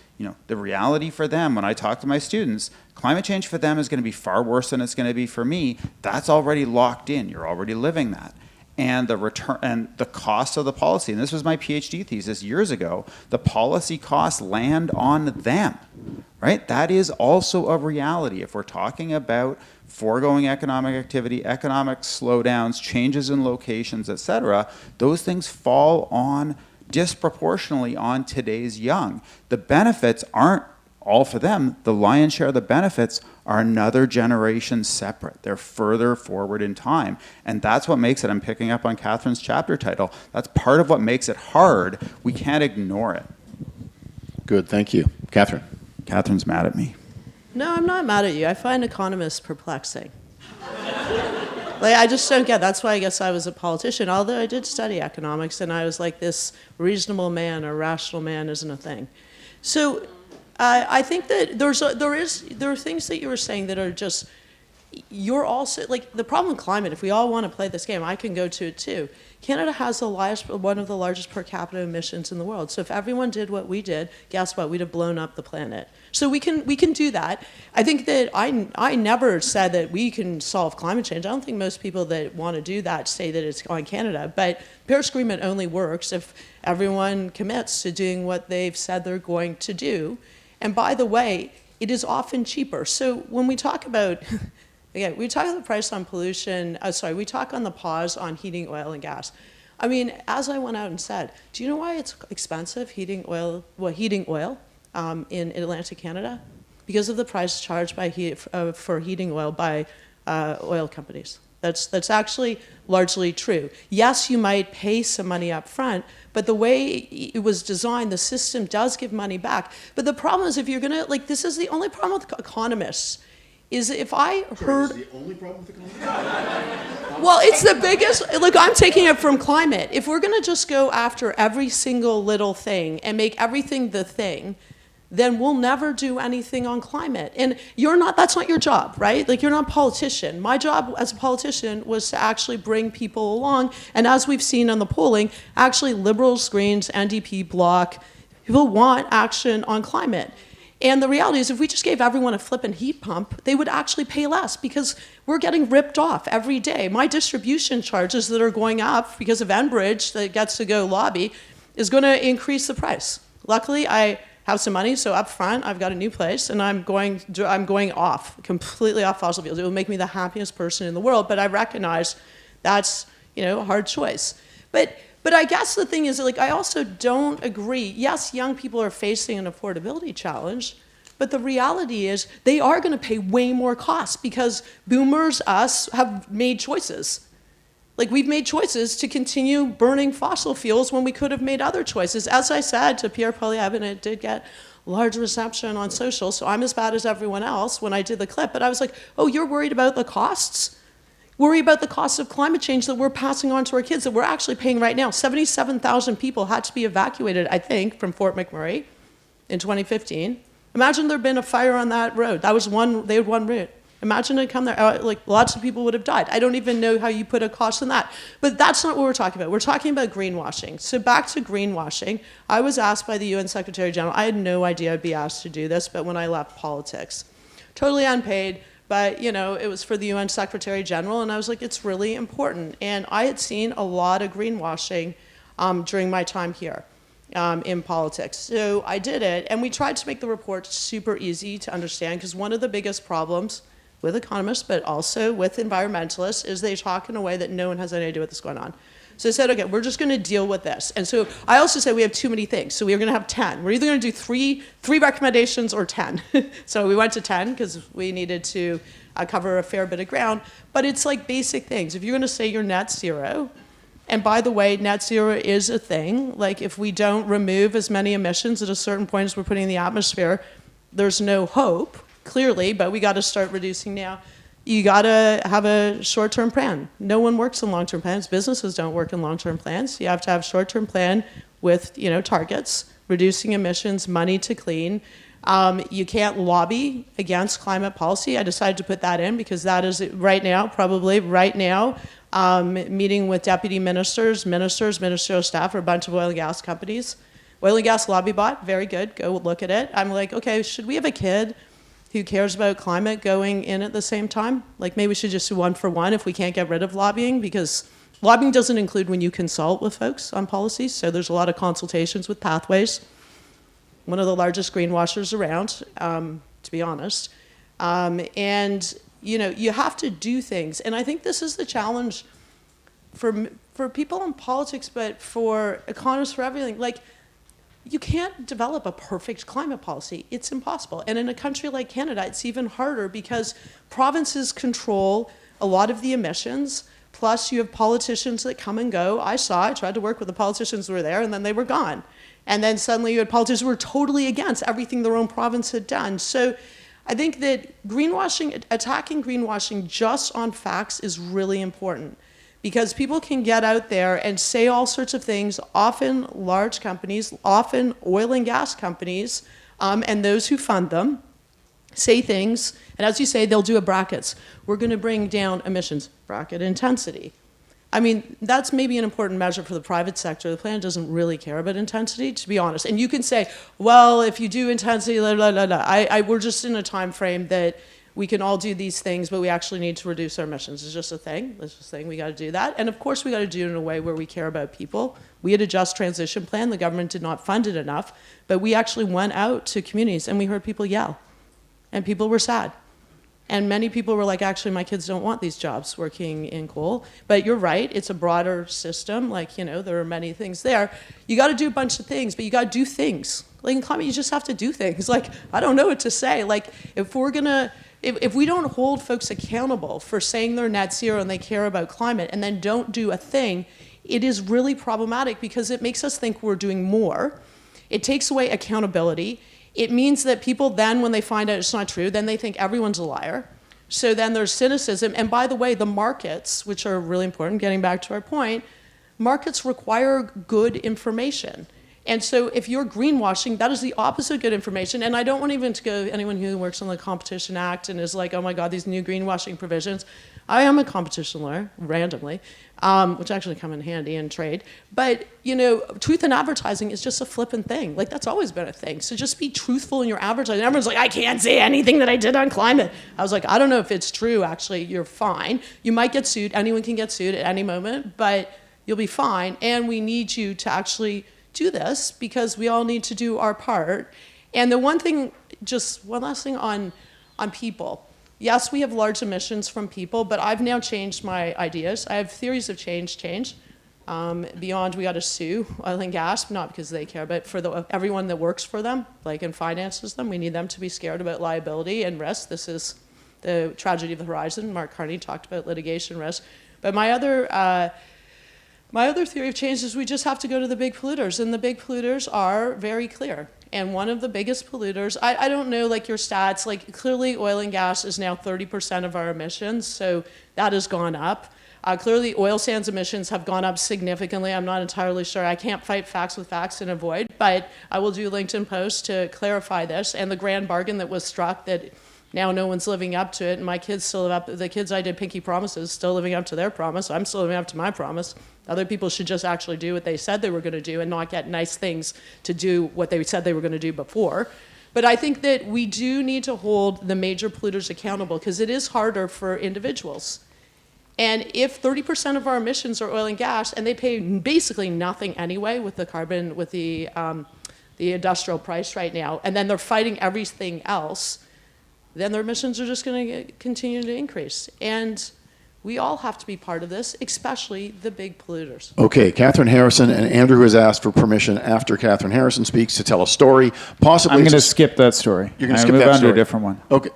the reality for them, when I talk to my students, climate change for them is going to be far worse than it's going to be for me. That's already locked in. You're already living that. And the return and the cost of the policy, and this was my PhD thesis years ago, the policy costs land on them, right? That is also a reality. If we're talking about foregoing economic activity, economic slowdowns, changes in locations, et cetera, those things fall on disproportionately on today's young. The benefits aren't all for them. The lion's share of the benefits are another generation separate. They're further forward in time. And that's what makes it, I'm picking up on Kathryn's chapter title, that's part of what makes it hard. We can't ignore it. Good, thank you. Kathryn. Kathryn's mad at me. No, I'm not mad at you. I find economists perplexing. I just don't get. That's why I guess I was a politician. Although I did study economics, and I was like, this reasonable man or rational man isn't a thing. So I think that there are things that you were saying that are just. You're also the problem with climate. If we all want to play this game, I can go to it too. Canada has one of the largest per capita emissions in the world. So if everyone did what we did, guess what? We'd have blown up the planet. So we can do that. I think that I never said that we can solve climate change. I don't think most people that want to do that say that it's on Canada. But Paris Agreement only works if everyone commits to doing what they've said they're going to do. And by the way, it is often cheaper. So when we talk about again, we talk on the price on pollution, we talk on the pause on heating oil and gas. I mean, as I went out and said, do you know why it's expensive heating oil in Atlantic Canada? Because of the price charged for heating oil by oil companies. That's actually largely true. Yes, you might pay some money up front, but the way it was designed, the system does give money back. But the problem is if you're gonna, this is the only problem with economists, is if I heard... Is the only problem with economics? Well, it's the biggest... Look, I'm taking it from climate. If we're going to just go after every single little thing and make everything the thing, then we'll never do anything on climate. And that's not your job, right? You're not a politician. My job as a politician was to actually bring people along. And as we've seen on the polling, actually Liberals, Greens, NDP, Bloc, people want action on climate. And the reality is if we just gave everyone a flippin' heat pump, they would actually pay less because we're getting ripped off every day. My distribution charges that are going up because of Enbridge that gets to go lobby is going to increase the price. Luckily, I have some money, so up front, I've got a new place, and I'm going off, completely off fossil fuels. It will make me the happiest person in the world, but I recognize that's, a hard choice. But I guess the thing is, like, I also don't agree. Yes, young people are facing an affordability challenge, but the reality is they are going to pay way more costs because boomers, us, have made choices. Like, we've made choices to continue burning fossil fuels when we could have made other choices. As I said to Pierre Poilievre, and it did get large reception on social, so I'm as bad as everyone else when I did the clip, but I was like, oh, you're worried about the costs? Worry about the costs of climate change that we're passing on to our kids that we're actually paying right now. 77,000 people had to be evacuated, I think, from Fort McMurray in 2015. Imagine there'd been a fire on that road. They had one route. Imagine it come there, like lots of people would have died. I don't even know how you put a cost on that. But that's not what we're talking about. We're talking about greenwashing. So back to greenwashing, I was asked by the UN Secretary General, I had no idea I'd be asked to do this, but when I left politics, totally unpaid, but it was for the UN Secretary General, and I was like, it's really important. And I had seen a lot of greenwashing during my time here in politics. So I did it, and we tried to make the report super easy to understand, because one of the biggest problems with economists, but also with environmentalists, is they talk in a way that no one has any idea what's going on. So I said, okay, we're just going to deal with this. And so I also said we have too many things. So we are going to have 10. We're either going to do three recommendations or 10. So we went to 10 because we needed to cover a fair bit of ground. But it's like basic things. If you're going to say you're net zero, and by the way, net zero is a thing. Like, if we don't remove as many emissions at a certain point as we're putting in the atmosphere, there's no hope, clearly, but we got to start reducing now. You got to have a short-term plan. No one works in long-term plans. Businesses don't work in long-term plans. You have to have a short-term plan with, targets, reducing emissions, money to clean. You can't lobby against climate policy. I decided to put that in because that is probably right now, meeting with deputy ministers, ministerial staff for a bunch of oil and gas companies. Oil and gas lobby bot, very good. Go look at it. I'm like, okay, should we have a kid who cares about climate going in at the same time? Like, maybe we should just do one for one if we can't get rid of lobbying, because lobbying doesn't include when you consult with folks on policies, so there's a lot of consultations with Pathways, one of the largest greenwashers around, to be honest. And, you have to do things. And I think this is the challenge for people in politics, but for economists, for everything. Like, you can't develop a perfect climate policy. It's impossible. And in a country like Canada, it's even harder because provinces control a lot of the emissions, plus you have politicians that come and go. I tried to work with the politicians who were there, and then they were gone. And then suddenly you had politicians who were totally against everything their own province had done. So I think that attacking greenwashing just on facts is really important, because people can get out there and say all sorts of things, often large companies, often oil and gas companies, and those who fund them, say things, and as you say, they'll do a brackets. We're going to bring down emissions, bracket intensity. I mean, that's maybe an important measure for the private sector. The planet doesn't really care about intensity, to be honest. And you can say, well, if you do intensity, we're just in a time frame that we can all do these things, but we actually need to reduce our emissions. It's just a thing. It's just a thing. We got to do that. And of course, we got to do it in a way where we care about people. We had a just transition plan. The government did not fund it enough, but we actually went out to communities and we heard people yell, and people were sad. And many people were like, actually, my kids don't want these jobs working in coal. But you're right, it's a broader system. Like, there are many things there. You got to do a bunch of things, but you got to do things. Like in climate, you just have to do things. Like, I don't know what to say. Like, if we don't hold folks accountable for saying they're net zero and they care about climate and then don't do a thing, it is really problematic because it makes us think we're doing more. It takes away accountability. It means that people then, when they find out it's not true, then they think everyone's a liar. So then there's cynicism. And by the way, the markets, which are really important, getting back to our point, markets require good information. And so if you're greenwashing, that is the opposite of good information. And I don't want even to go anyone who works on the Competition Act and is like, oh my God, these new greenwashing provisions. I am a competition lawyer, randomly, which actually come in handy in trade. But, truth in advertising is just a flippant thing. Like, that's always been a thing. So just be truthful in your advertising. Everyone's like, I can't say anything that I did on climate. I was like, I don't know if it's true, actually. You're fine. You might get sued. Anyone can get sued at any moment, but you'll be fine. And we need you to actually do this because we all need to do our part. And the one thing, just one last thing on people. Yes, we have large emissions from people, but I've now changed my ideas. I have theories of change. Beyond we got to sue oil and gas, not because they care, but for everyone that works for them, like and finances them. We need them to be scared about liability and risk. This is the tragedy of the horizon. Mark Carney talked about litigation risk. But my other theory of change is we just have to go to the big polluters, and the big polluters are very clear. And one of the biggest polluters, I don't know like your stats, like clearly oil and gas is now 30% of our emissions, so that has gone up. Clearly oil sands emissions have gone up significantly. I'm not entirely sure. I can't fight facts with facts and avoid, but I will do LinkedIn posts to clarify this. And the grand bargain that was struck that now no one's living up to it, and my kids still live up, the kids I did pinky promises, still living up to their promise. I'm still living up to my promise. Other people should just actually do what they said they were going to do and not get nice things to do what they said they were going to do before. But I think that we do need to hold the major polluters accountable because it is harder for individuals. And if 30% of our emissions are oil and gas, and they pay basically nothing anyway with the carbon, with the industrial price right now, and then they're fighting everything else, then their emissions are just going to continue to increase. And we all have to be part of this, especially the big polluters. Okay, Kathryn Harrison, and Andrew has asked for permission after Kathryn Harrison speaks to tell a story. Possibly, I'm going to skip that story. You're going to skip move that on story. to a different one. Okay.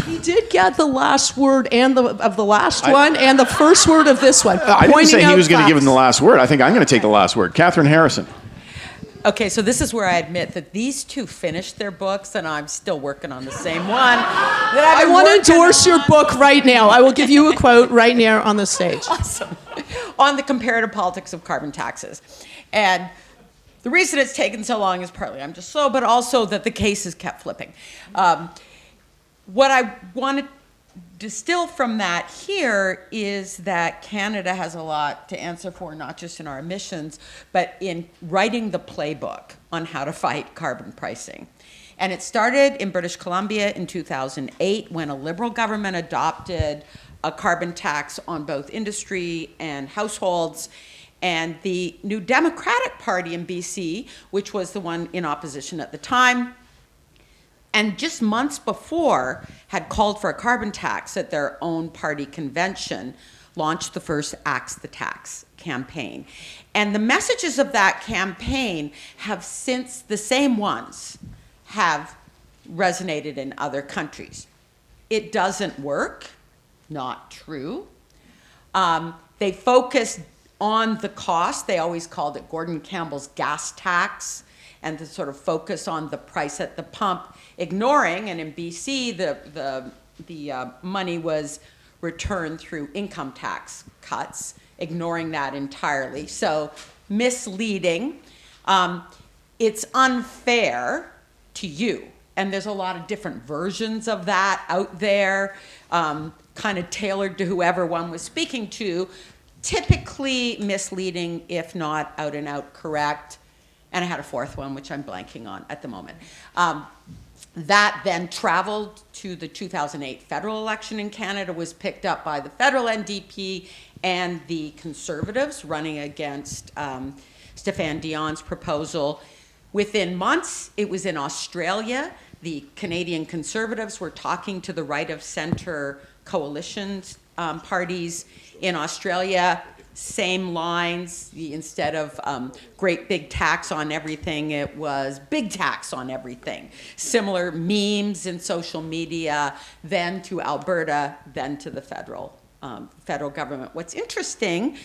He did get the last word of the last one and the first word of this one. I didn't say he was going to give him the facts. last word. I think I'm going to take the last word. Kathryn Harrison. Okay, so this is where I admit that these two finished their books, and I'm still working on the same one. I want to endorse your book right now. I will give you a quote right now on the stage. Awesome. On the comparative politics of carbon taxes. And the reason it's taken so long is partly I'm just slow, but also that the cases kept flipping. What I want to distill from that here is that Canada has a lot to answer for, not just in our emissions, but in writing the playbook on how to fight carbon pricing. And it started in British Columbia in 2008 when a Liberal government adopted a carbon tax on both industry and households. And the New Democratic Party in BC, which was the one in opposition at the time, and just months before had called for a carbon tax at their own party convention, launched the first Axe the Tax campaign. And the messages of that campaign have since, the same ones, have resonated in other countries. It doesn't work, not true. They focused on the cost. They always called it Gordon Campbell's gas tax, and the sort of focus on the price at the pump, ignoring, and in BC, the money was returned through income tax cuts, ignoring that entirely. So misleading. It's unfair to you. And there's a lot of different versions of that out there, kind of tailored to whoever one was speaking to, typically misleading, if not out and out correct. And I had a fourth one, which I'm blanking on at the moment. That then traveled to the 2008 federal election in Canada, was picked up by the federal NDP and the Conservatives running against Stéphane Dion's proposal. Within months, it was in Australia. The Canadian Conservatives were talking to the right-of-centre coalition parties in Australia. Same lines. Instead of great big tax on everything, it was big tax on everything. Similar memes in social media, then to Alberta, then to the federal government. What's interesting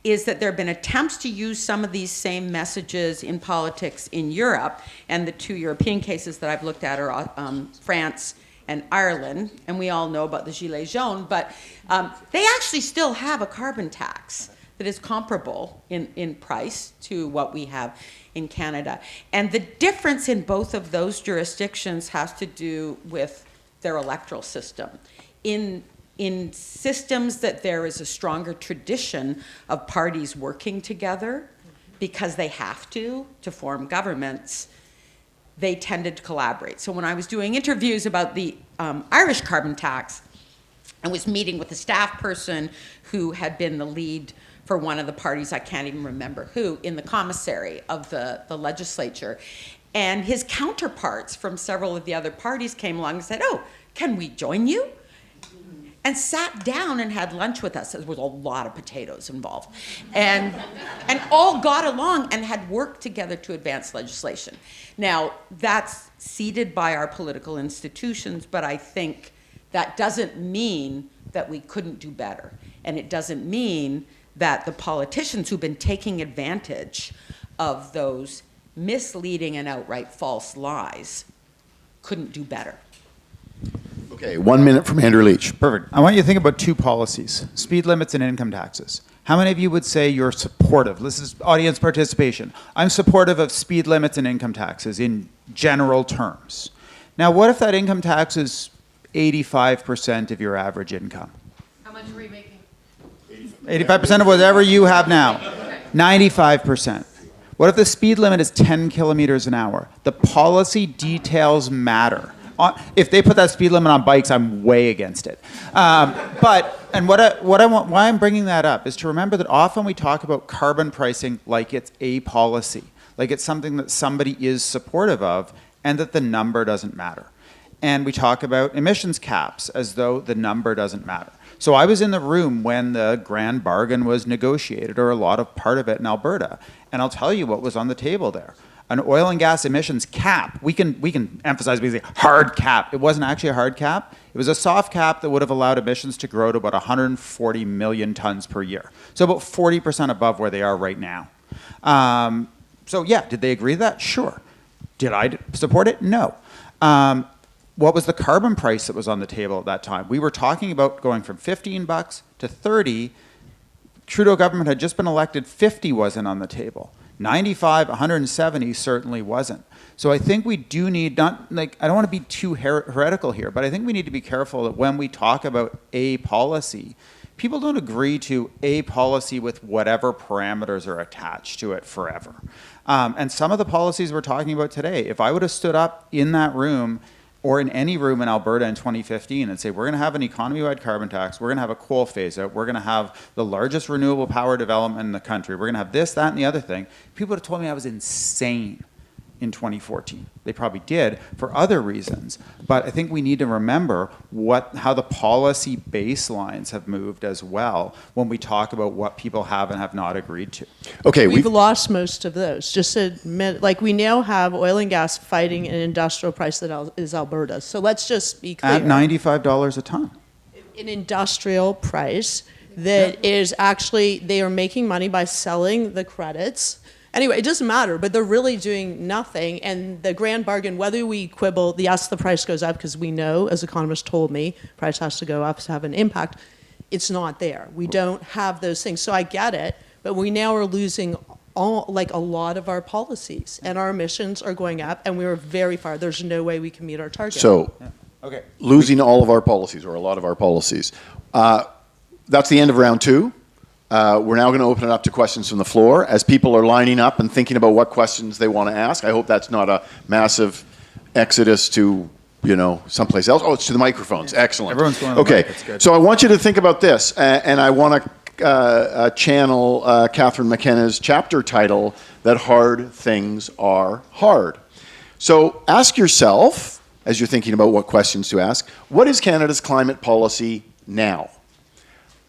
is that there have been attempts to use some of these same messages in politics in Europe, and the two European cases that I've looked at are France and Ireland, and we all know about the Gilets jaunes, but they actually still have a carbon tax that is comparable in price to what we have in Canada. And the difference in both of those jurisdictions has to do with their electoral system. In in systems that there is a stronger tradition of parties working together because they have to form governments, they tended to collaborate. So when I was doing interviews about the Irish carbon tax, I was meeting with a staff person who had been the lead for one of the parties, I can't even remember who, in the commissary of the legislature. And his counterparts from several of the other parties came along and said, oh, can we join you? And sat down and had lunch with us. There was a lot of potatoes involved. And all got along and had worked together to advance legislation. Now, that's seeded by our political institutions, but I think that doesn't mean that we couldn't do better. And it doesn't mean that the politicians who've been taking advantage of those misleading and outright false lies couldn't do better. Okay, 1 minute from Andrew Leach. Perfect. I want you to think about two policies, speed limits and income taxes. How many of you would say you're supportive? This is audience participation. I'm supportive of speed limits and income taxes in general terms. Now, what if that income tax is 85% of your average income? How much are we making? 85% of whatever you have now. 95%. What if the speed limit is 10 kilometers an hour? The policy details matter. If they put that speed limit on bikes, I'm way against it. Why I'm bringing that up is to remember that often we talk about carbon pricing like it's a policy, like it's something that somebody is supportive of, and that the number doesn't matter. And we talk about emissions caps as though the number doesn't matter. So I was in the room when the grand bargain was negotiated, or a lot of part of it in Alberta, and I'll tell you what was on the table there. An oil and gas emissions cap. We can emphasize, we say hard cap. It wasn't actually a hard cap. It was a soft cap that would have allowed emissions to grow to about 140 million tons per year. So about 40% above where they are right now. So yeah, did they agree to that? Sure. Did I support it? No. What was the carbon price that was on the table at that time? We were talking about going from $15 to 30. Trudeau government had just been elected. 50 wasn't on the table. 95, 170 certainly wasn't. So I think we do need, I don't want to be too heretical here, but I think we need to be careful that when we talk about a policy, people don't agree to a policy with whatever parameters are attached to it forever. And some of the policies we're talking about today, if I would have stood up in that room or in any room in Alberta in 2015 and say, we're going to have an economy-wide carbon tax, we're going to have a coal phase-out, we're going to have the largest renewable power development in the country, we're going to have this, that, and the other thing, people would have told me I was insane in 2014. They probably did for other reasons, but I think we need to remember how the policy baselines have moved as well when we talk about what people have and have not agreed to. Okay, We've lost most of those. Just to admit, we now have oil and gas fighting an industrial price that is Alberta. So let's just be clear. At $95 a ton. An industrial price that is actually, they are making money by selling the credits. Anyway, it doesn't matter, but they're really doing nothing. And the grand bargain, whether we quibble, yes, the price goes up because we know, as economists told me, price has to go up to have an impact. It's not there. We don't have those things. So I get it, but we now are losing a lot of our policies, and our emissions are going up, and we are very far. There's no way we can meet our target. So, Okay. losing all of our policies, or a lot of our policies. That's the end of round two. We're now going to open it up to questions from the floor. As people are lining up and thinking about what questions they want to ask, I hope that's not a massive exodus to, someplace else. Oh, it's to the microphones. Excellent. Everyone's going to the mic. That's good. So I want you to think about this, and I want to channel Kathryn McKenna's chapter title, that hard things are hard. So ask yourself, as you're thinking about what questions to ask, what is Canada's climate policy now?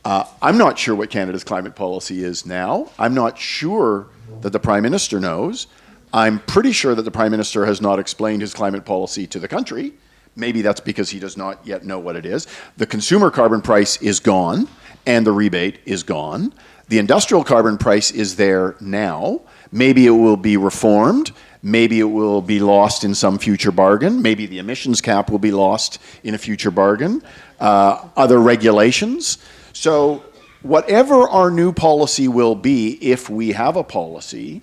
I'm not sure what Canada's climate policy is now. I'm not sure that the Prime Minister knows. I'm pretty sure that the Prime Minister has not explained his climate policy to the country. Maybe that's because he does not yet know what it is. The consumer carbon price is gone, and the rebate is gone. The industrial carbon price is there now. Maybe it will be reformed. Maybe it will be lost in some future bargain. Maybe the emissions cap will be lost in a future bargain. Other regulations. So whatever our new policy will be, if we have a policy,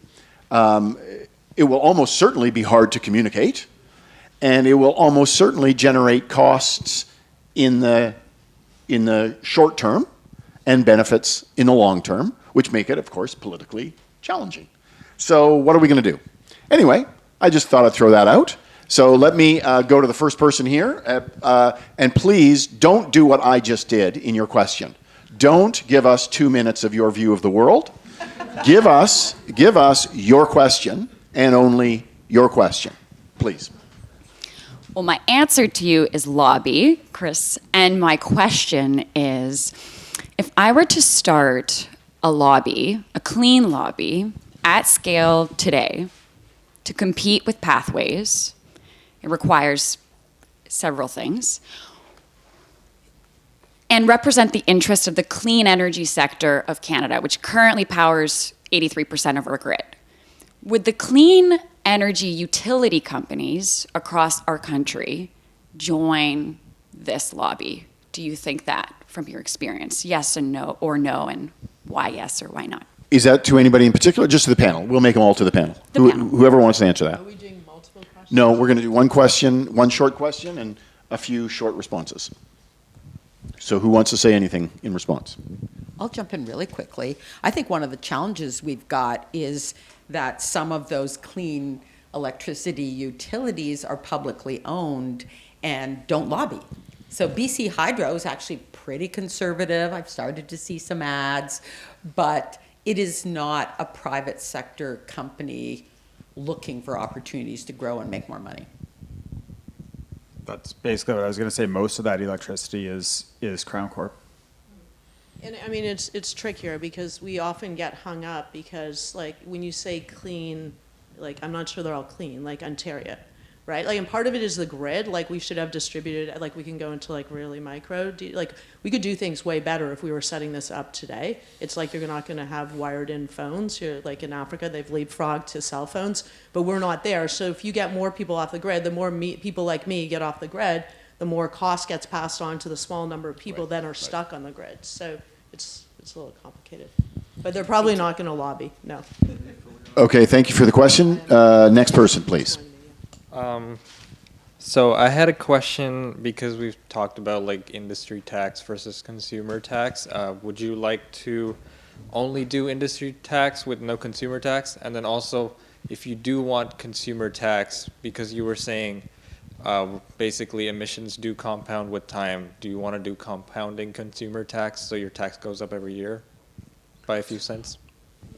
it will almost certainly be hard to communicate, and it will almost certainly generate costs in the in the short term and benefits in the long term, which make it, of course, politically challenging. So what are we going to do? Anyway, I just thought I'd throw that out. So let me go to the first person here. And please don't do what I just did in your question. Don't give us 2 minutes of your view of the world. Give us your question and only your question, please. Well, my answer to you is lobby, Chris, and my question is, if I were to start a lobby, a clean lobby, at scale today, to compete with pathways, it requires several things, and represent the interests of the clean energy sector of Canada, which currently powers 83% of our grid. Would the clean energy utility companies across our country join this lobby? Do you think that from your experience? Yes and no, or no, and why yes or why not? Is that to anybody in particular? Just to the panel. We'll make them all to the panel. Panel. Whoever wants to answer that. Are we doing multiple questions? No, we're going to do one question, one short question, and a few short responses. So who wants to say anything in response? I'll jump in really quickly. I think one of the challenges we've got is that some of those clean electricity utilities are publicly owned and don't lobby. So BC Hydro is actually pretty conservative. I've started to see some ads, but it is not a private sector company looking for opportunities to grow and make more money. That's basically what I was going to say. Most of that electricity is Crown Corp. And I mean, it's trickier because we often get hung up because, like, when you say clean, like, I'm not sure they're all clean, like Ontario, right? Like, and part of it is the grid. Like, we should have distributed, like, we can go into, like, really micro. Like, we could do things way better if we were setting this up today. It's like you're not going to have wired-in phones. You're, like, in Africa, they've leapfrogged to cell phones, but we're not there. So if you get more people off the grid, the more people like me get off the grid, the more cost gets passed on to the small number of people that are stuck on the grid. So it's a little complicated. But they're probably not going to lobby, no. Okay, thank you for the question. Next person, please. So I had a question because we've talked about like industry tax versus consumer tax. Would you like to only do industry tax with no consumer tax? And then also, if you do want consumer tax, because you were saying basically emissions do compound with time, do you want to do compounding consumer tax so your tax goes up every year by a few cents?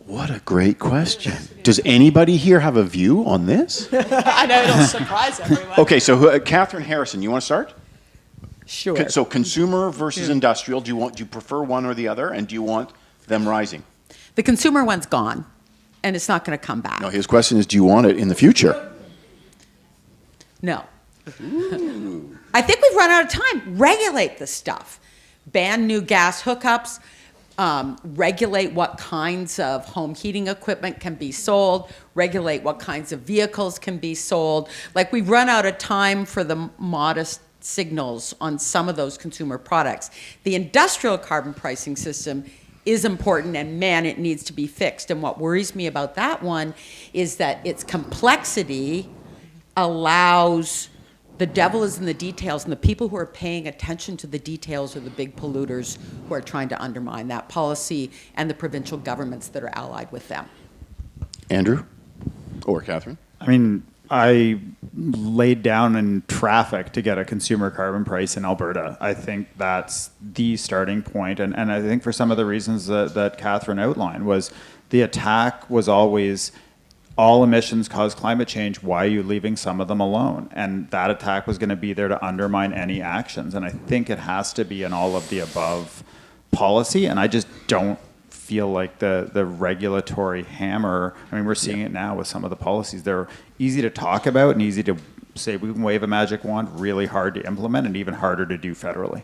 What a great question. Does anybody here have a view on this? I know it'll surprise everyone. Okay, so Kathryn Harrison, you want to start? Sure. So consumer versus industrial, do you prefer one or the other, and do you want them rising? The consumer one's gone, and it's not going to come back. No, his question is, do you want it in the future? No. I think we've run out of time. Regulate the stuff. Ban new gas hookups. Regulate what kinds of home heating equipment can be sold. Regulate what kinds of vehicles can be sold. Like, we've run out of time for the modest signals on some of those consumer products. The industrial carbon pricing system is important, and man, it needs to be fixed. And what worries me about that one is that its complexity allows, the devil is in the details, and the people who are paying attention to the details are the big polluters who are trying to undermine that policy, and the provincial governments that are allied with them. Andrew or Kathryn? I mean, I laid down in traffic to get a consumer carbon price in Alberta. I think that's the starting point. And I think for some of the reasons that Kathryn outlined was the attack was always all emissions cause climate change. Why are you leaving some of them alone? And that attack was going to be there to undermine any actions. And I think it has to be an all of the above policy. And I just don't feel like the regulatory hammer, I mean, we're seeing it now with some of the policies. They're easy to talk about and easy to say we can wave a magic wand, really hard to implement and even harder to do federally.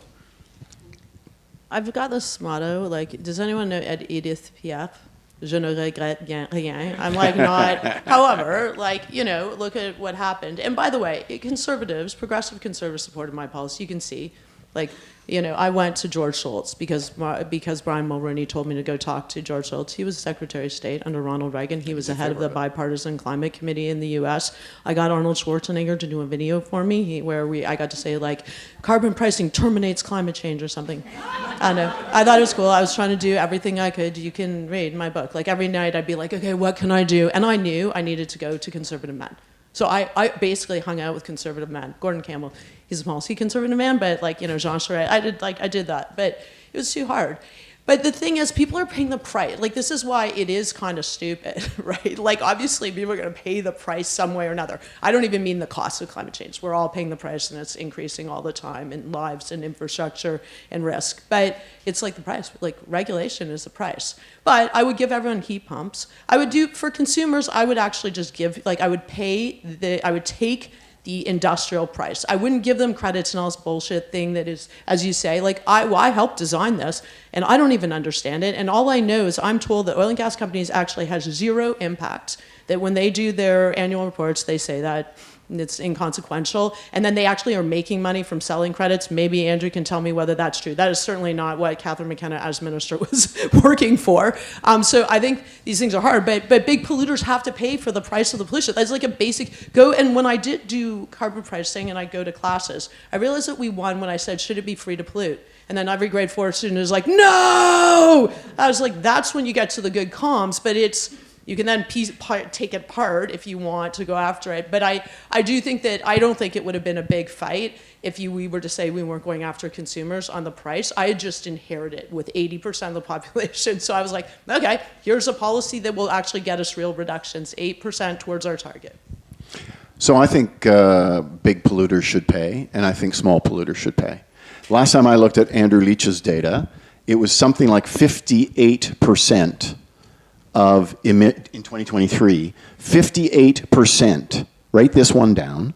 I've got this motto, like, does anyone know Edith Piaf? Je ne regrette rien. I'm like not, however, like, you know, look at what happened. And by the way, conservatives, progressive conservatives supported my policy. You can see Like, you know, I went to George Shultz because Brian Mulroney told me to go talk to George Shultz. He was Secretary of State under Ronald Reagan. He was the head of the Bipartisan Climate Committee in the U.S. I got Arnold Schwarzenegger to do a video for me I got to say, like, carbon pricing terminates climate change or something. I know. I thought it was cool. I was trying to do everything I could. You can read my book. Like, every night I'd be like, okay, what can I do? And I knew I needed to go to conservative men. So I basically hung out with conservative men. Gordon Campbell, he's a small C conservative man, but like, you know, Jean Charest, I did that, but it was too hard. But the thing is, people are paying the price. Like, this is why it is kind of stupid, right? Like, obviously, people are going to pay the price some way or another. I don't even mean the cost of climate change. We're all paying the price, and it's increasing all the time in lives and infrastructure and risk. But it's like the price. Like, regulation is the price. But I would give everyone heat pumps. I would do, for consumers, I would actually just give, like, I would take the industrial price. I wouldn't give them credits and all this bullshit thing that is, as you say, like, I helped design this, and I don't even understand it, and all I know is I'm told that oil and gas companies actually has zero impact, that when they do their annual reports, they say that it's inconsequential, and then they actually are making money from selling credits. Maybe Andrew can tell me whether that's true. That is certainly not what Kathryn McKenna as minister was working for. So I think these things are hard, but big polluters have to pay for the price of the pollution. That's like a basic go. And when I did do carbon pricing and I go to classes, I realized that we won when I said, should it be free to pollute? And then every grade 4 student is like, no! I was like, that's when you get to the good comms, but you can then take it apart if you want to go after it. But I do think that I don't think it would have been a big fight if we were to say we weren't going after consumers on the price. I had just inherited with 80% of the population. So I was like, okay, here's a policy that will actually get us real reductions, 8% towards our target. So I think big polluters should pay, and I think small polluters should pay. Last time I looked at Andrew Leach's data, it was something like 58% in 2023, 58%, write this one down,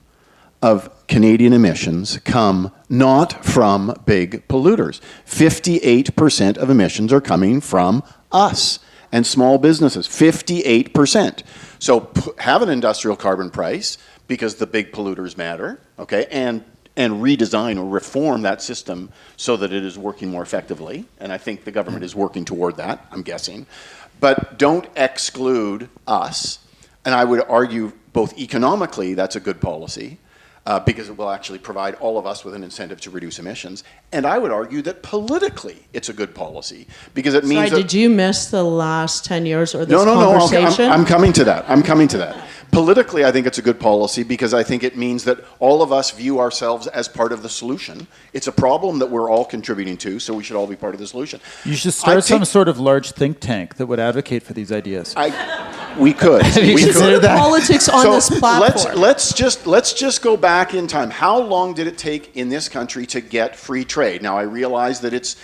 of Canadian emissions come not from big polluters. 58% of emissions are coming from us and small businesses, 58%. So have an industrial carbon price because the big polluters matter, okay, and redesign or reform that system so that it is working more effectively. And I think the government is working toward that, I'm guessing. But don't exclude us. And I would argue both economically that's a good policy because it will actually provide all of us with an incentive to reduce emissions. And I would argue that politically it's a good policy because it means Sorry, did you miss the last 10 years or this No, conversation? I'm coming to that. Politically, I think it's a good policy because I think it means that all of us view ourselves as part of the solution. It's a problem that we're all contributing to, so we should all be part of the solution. You should start some sort of large think tank that would advocate for these ideas. We could. Have you considered that? Politics on this platform. Let's just go back in time. How long did it take in this country to get free trade? Now, I realize that it's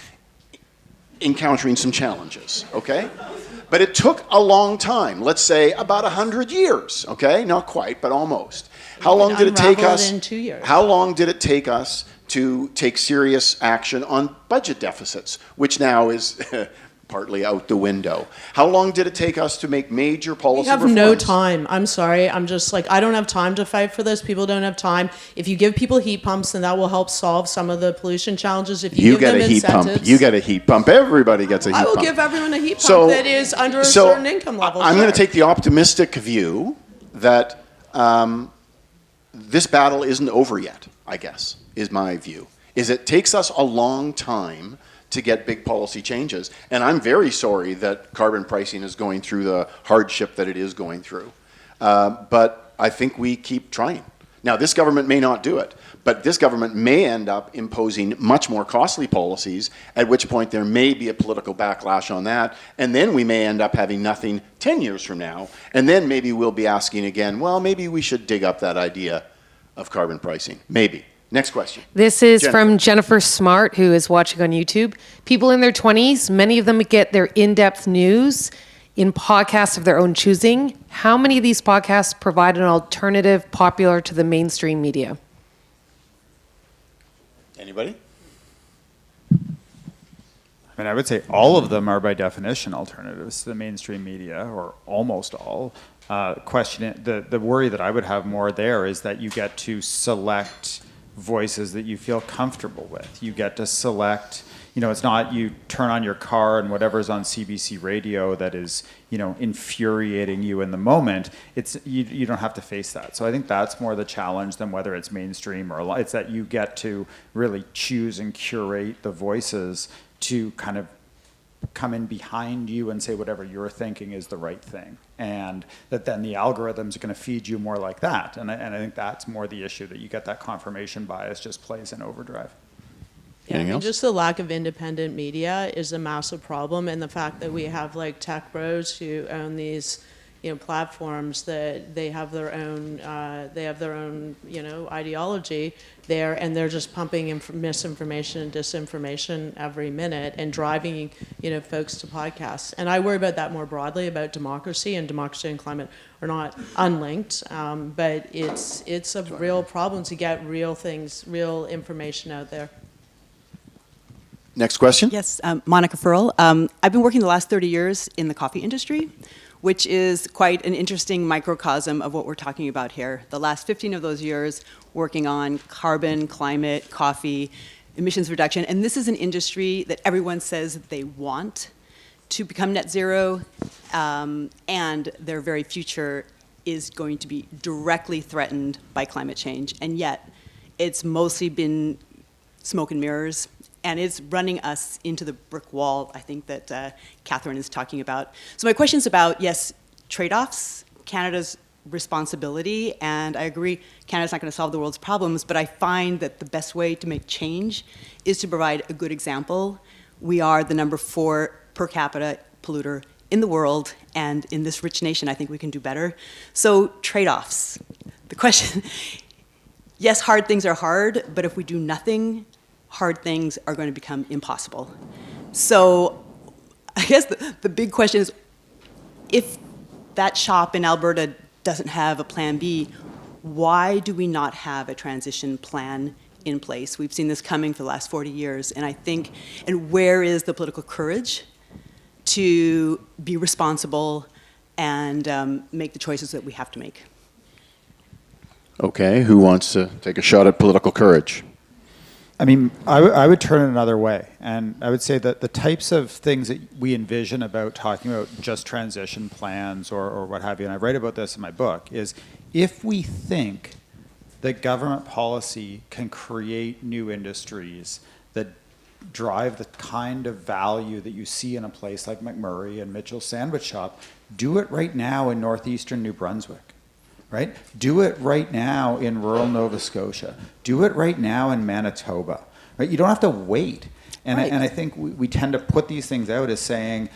encountering some challenges, okay? But it took a long time, let's say about 100 years, okay? Not quite, but almost. How long did it take us? In 2 years. How long did it take us to take serious action on budget deficits, which now is partly out the window? How long did it take us to make major policy reforms? We have no time. I'm sorry. I'm just like, I don't have time to fight for this. People don't have time. If you give people heat pumps, then that will help solve some of the pollution challenges. If you give get them a heat incentives, pump. You get a heat pump. Everybody gets a heat pump. I will give everyone a heat pump that is under a certain income level. I'm going to take the optimistic view that this battle isn't over yet, I guess, is my view. It takes us a long time to get big policy changes. And I'm very sorry that carbon pricing is going through the hardship that it is going through. But I think we keep trying. Now, this government may not do it, but this government may end up imposing much more costly policies, at which point there may be a political backlash on that, and then we may end up having nothing 10 years from now, and then maybe we'll be asking again, well, maybe we should dig up that idea of carbon pricing. Maybe. Next question. This is Jennifer. from Jennifer Smart, who is watching on YouTube. People in their 20s, many of them get their in-depth news in podcasts of their own choosing. How many of these podcasts provide an alternative popular to the mainstream media? Anybody? I mean, I would say all of them are by definition alternatives to the mainstream media, or almost all. The worry that I would have more there is that you get to select voices that you feel comfortable with. You get to select, it's not you turn on your car and whatever's on CBC radio that is, infuriating you in the moment. It's you don't have to face that. So I think that's more the challenge than whether it's mainstream or it's that you get to really choose and curate the voices to kind of come in behind you and say whatever you're thinking is the right thing, and that then the algorithms are going to feed you more like that. And I think that's more the issue, that you get that confirmation bias just plays in overdrive. Yeah, Anything else? just the lack of independent media is a massive problem, and the fact that we have like tech bros who own these, platforms that they have their own, ideology there, and they're just pumping misinformation and disinformation every minute and driving, folks to podcasts. And I worry about that more broadly, about democracy, and democracy and climate are not unlinked, but it's a real problem to get real things, real information out there. Next question. Yes, Monica Furl. I've been working the last 30 years in the coffee industry, which is quite an interesting microcosm of what we're talking about here. The last 15 of those years working on carbon, climate, coffee, emissions reduction, and this is an industry that everyone says that they want to become net zero, and their very future is going to be directly threatened by climate change, and yet it's mostly been smoke and mirrors. And it's running us into the brick wall, I think, that Kathryn is talking about. So my question is about, yes, trade-offs, Canada's responsibility, and I agree Canada's not going to solve the world's problems, but I find that the best way to make change is to provide a good example. We are the number 4 per capita polluter in the world, and in this rich nation, I think we can do better. So trade-offs. The question, yes, hard things are hard, but if we do nothing, hard things are going to become impossible. So I guess the big question is, if that shop in Alberta doesn't have a plan B, why do we not have a transition plan in place? We've seen this coming for the last 40 years, and I think, and where is the political courage to be responsible and make the choices that we have to make? Okay, who wants to take a shot at political courage? I mean, I would turn it another way, and I would say that the types of things that we envision about talking about just transition plans or what have you, and I write about this in my book, is if we think that government policy can create new industries that drive the kind of value that you see in a place like McMurray and Mitchell's Sandwich Shop, do it right now in northeastern New Brunswick. Right? Do it right now in rural Nova Scotia. Do it right now in Manitoba. Right? You don't have to wait. And, right. I think we tend to put these things out as saying,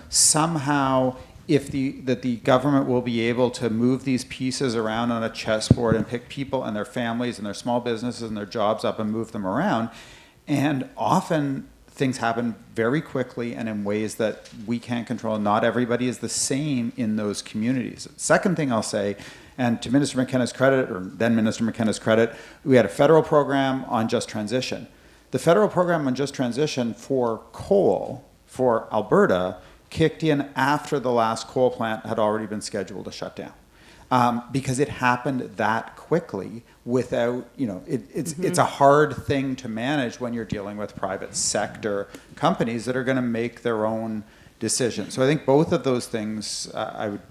somehow that the government will be able to move these pieces around on a chessboard and pick people and their families and their small businesses and their jobs up and move them around. And often things happen very quickly and in ways that we can't control. Not everybody is the same in those communities. Second thing I'll say, and to Minister McKenna's credit, or then Minister McKenna's credit, we had a federal program on just transition. The federal program on just transition for coal, for Alberta, kicked in after the last coal plant had already been scheduled to shut down. Because it happened that quickly without, it's a hard thing to manage when you're dealing with private sector companies that are going to make their own decisions. So I think both of those things, I would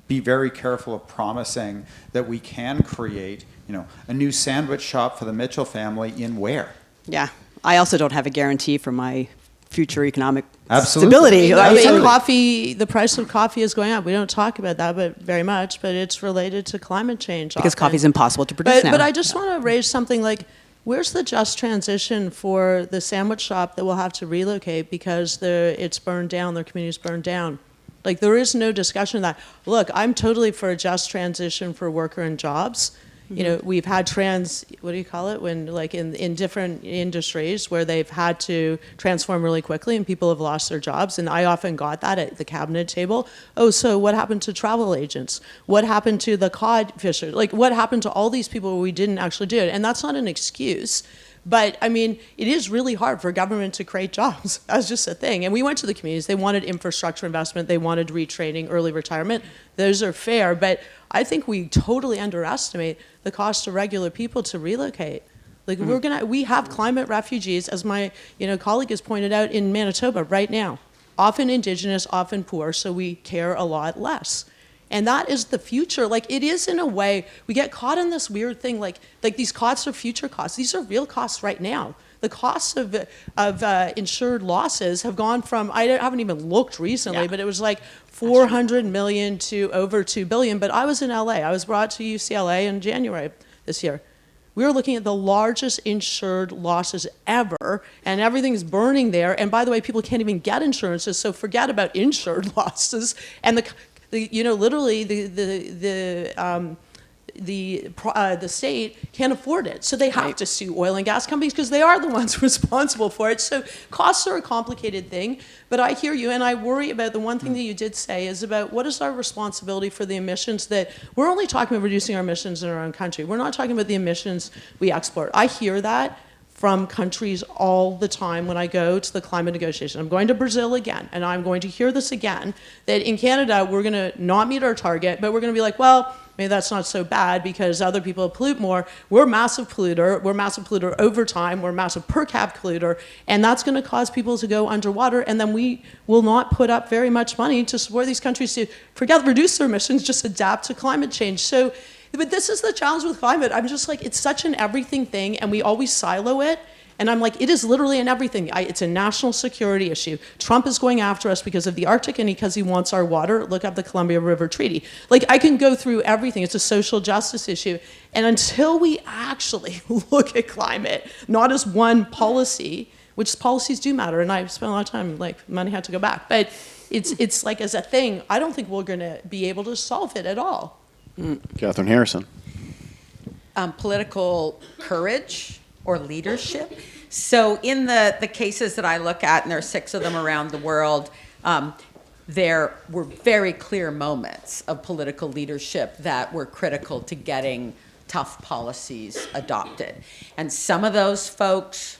be very careful of promising that we can create, a new sandwich shop for the Mitchell family in where? Yeah, I also don't have a guarantee for my future economic Absolutely. stability. Absolutely. The price of coffee is going up. We don't talk about that but very much, but it's related to climate change. Because often. coffee is impossible to produce now. But I just want to raise something like, where's the just transition for the sandwich shop that will have to relocate because it's burned down, their community's burned down? Like, there is no discussion of that. Look, I'm totally for a just transition for worker and jobs. We've had what do you call it? When, like, in different industries where they've had to transform really quickly and people have lost their jobs. And I often got that at the cabinet table. Oh, so what happened to travel agents? What happened to the cod fishers? Like, what happened to all these people where we didn't actually do it? And that's not an excuse. But, I mean, it is really hard for government to create jobs. That's just a thing. And we went to the communities. They wanted infrastructure investment. They wanted retraining, early retirement. Those are fair. But I think we totally underestimate the cost to regular people to relocate. Like we have climate refugees, as my colleague has pointed out, in Manitoba right now. Often Indigenous, often poor, so we care a lot less. And that is the future. Like, it is, in a way, we get caught in this weird thing, like these costs are future costs. These are real costs right now. The costs of insured losses have gone from, I haven't even looked recently, but it was like 400 million to over 2 billion. But I was in LA. I was brought to UCLA in January this year. We were looking at the largest insured losses ever, and everything's burning there. And by the way, people can't even get insurances, so forget about insured losses. And literally the state can't afford it, so they have to sue oil and gas companies because they are the ones responsible for it. So costs are a complicated thing, but I hear you, and I worry about the one thing that you did say is about what is our responsibility for the emissions that we're only talking about reducing our emissions in our own country. We're not talking about the emissions we export. I hear that from countries all the time when I go to the climate negotiation. I'm going to Brazil again, and I'm going to hear this again, that in Canada, we're going to not meet our target, but we're going to be like, well, maybe that's not so bad because other people pollute more. We're a massive polluter. We're a massive polluter over time. We're a massive per cap polluter. And that's going to cause people to go underwater. And then we will not put up very much money to support these countries to reduce their emissions, just adapt to climate change. So, but this is the challenge with climate. I'm just like, it's such an everything thing, and we always silo it. And I'm like, it is literally an everything. It's a national security issue. Trump is going after us because of the Arctic and because he wants our water. Look up the Columbia River Treaty. Like, I can go through everything. It's a social justice issue. And until we actually look at climate, not as one policy, which policies do matter, and I've spent a lot of time, like, money had to go back. But it's like, as a thing, I don't think we're going to be able to solve it at all. Kathryn Harrison. Political courage or leadership. So in the cases that I look at, and there are 6 of them around the world, there were very clear moments of political leadership that were critical to getting tough policies adopted. And some of those folks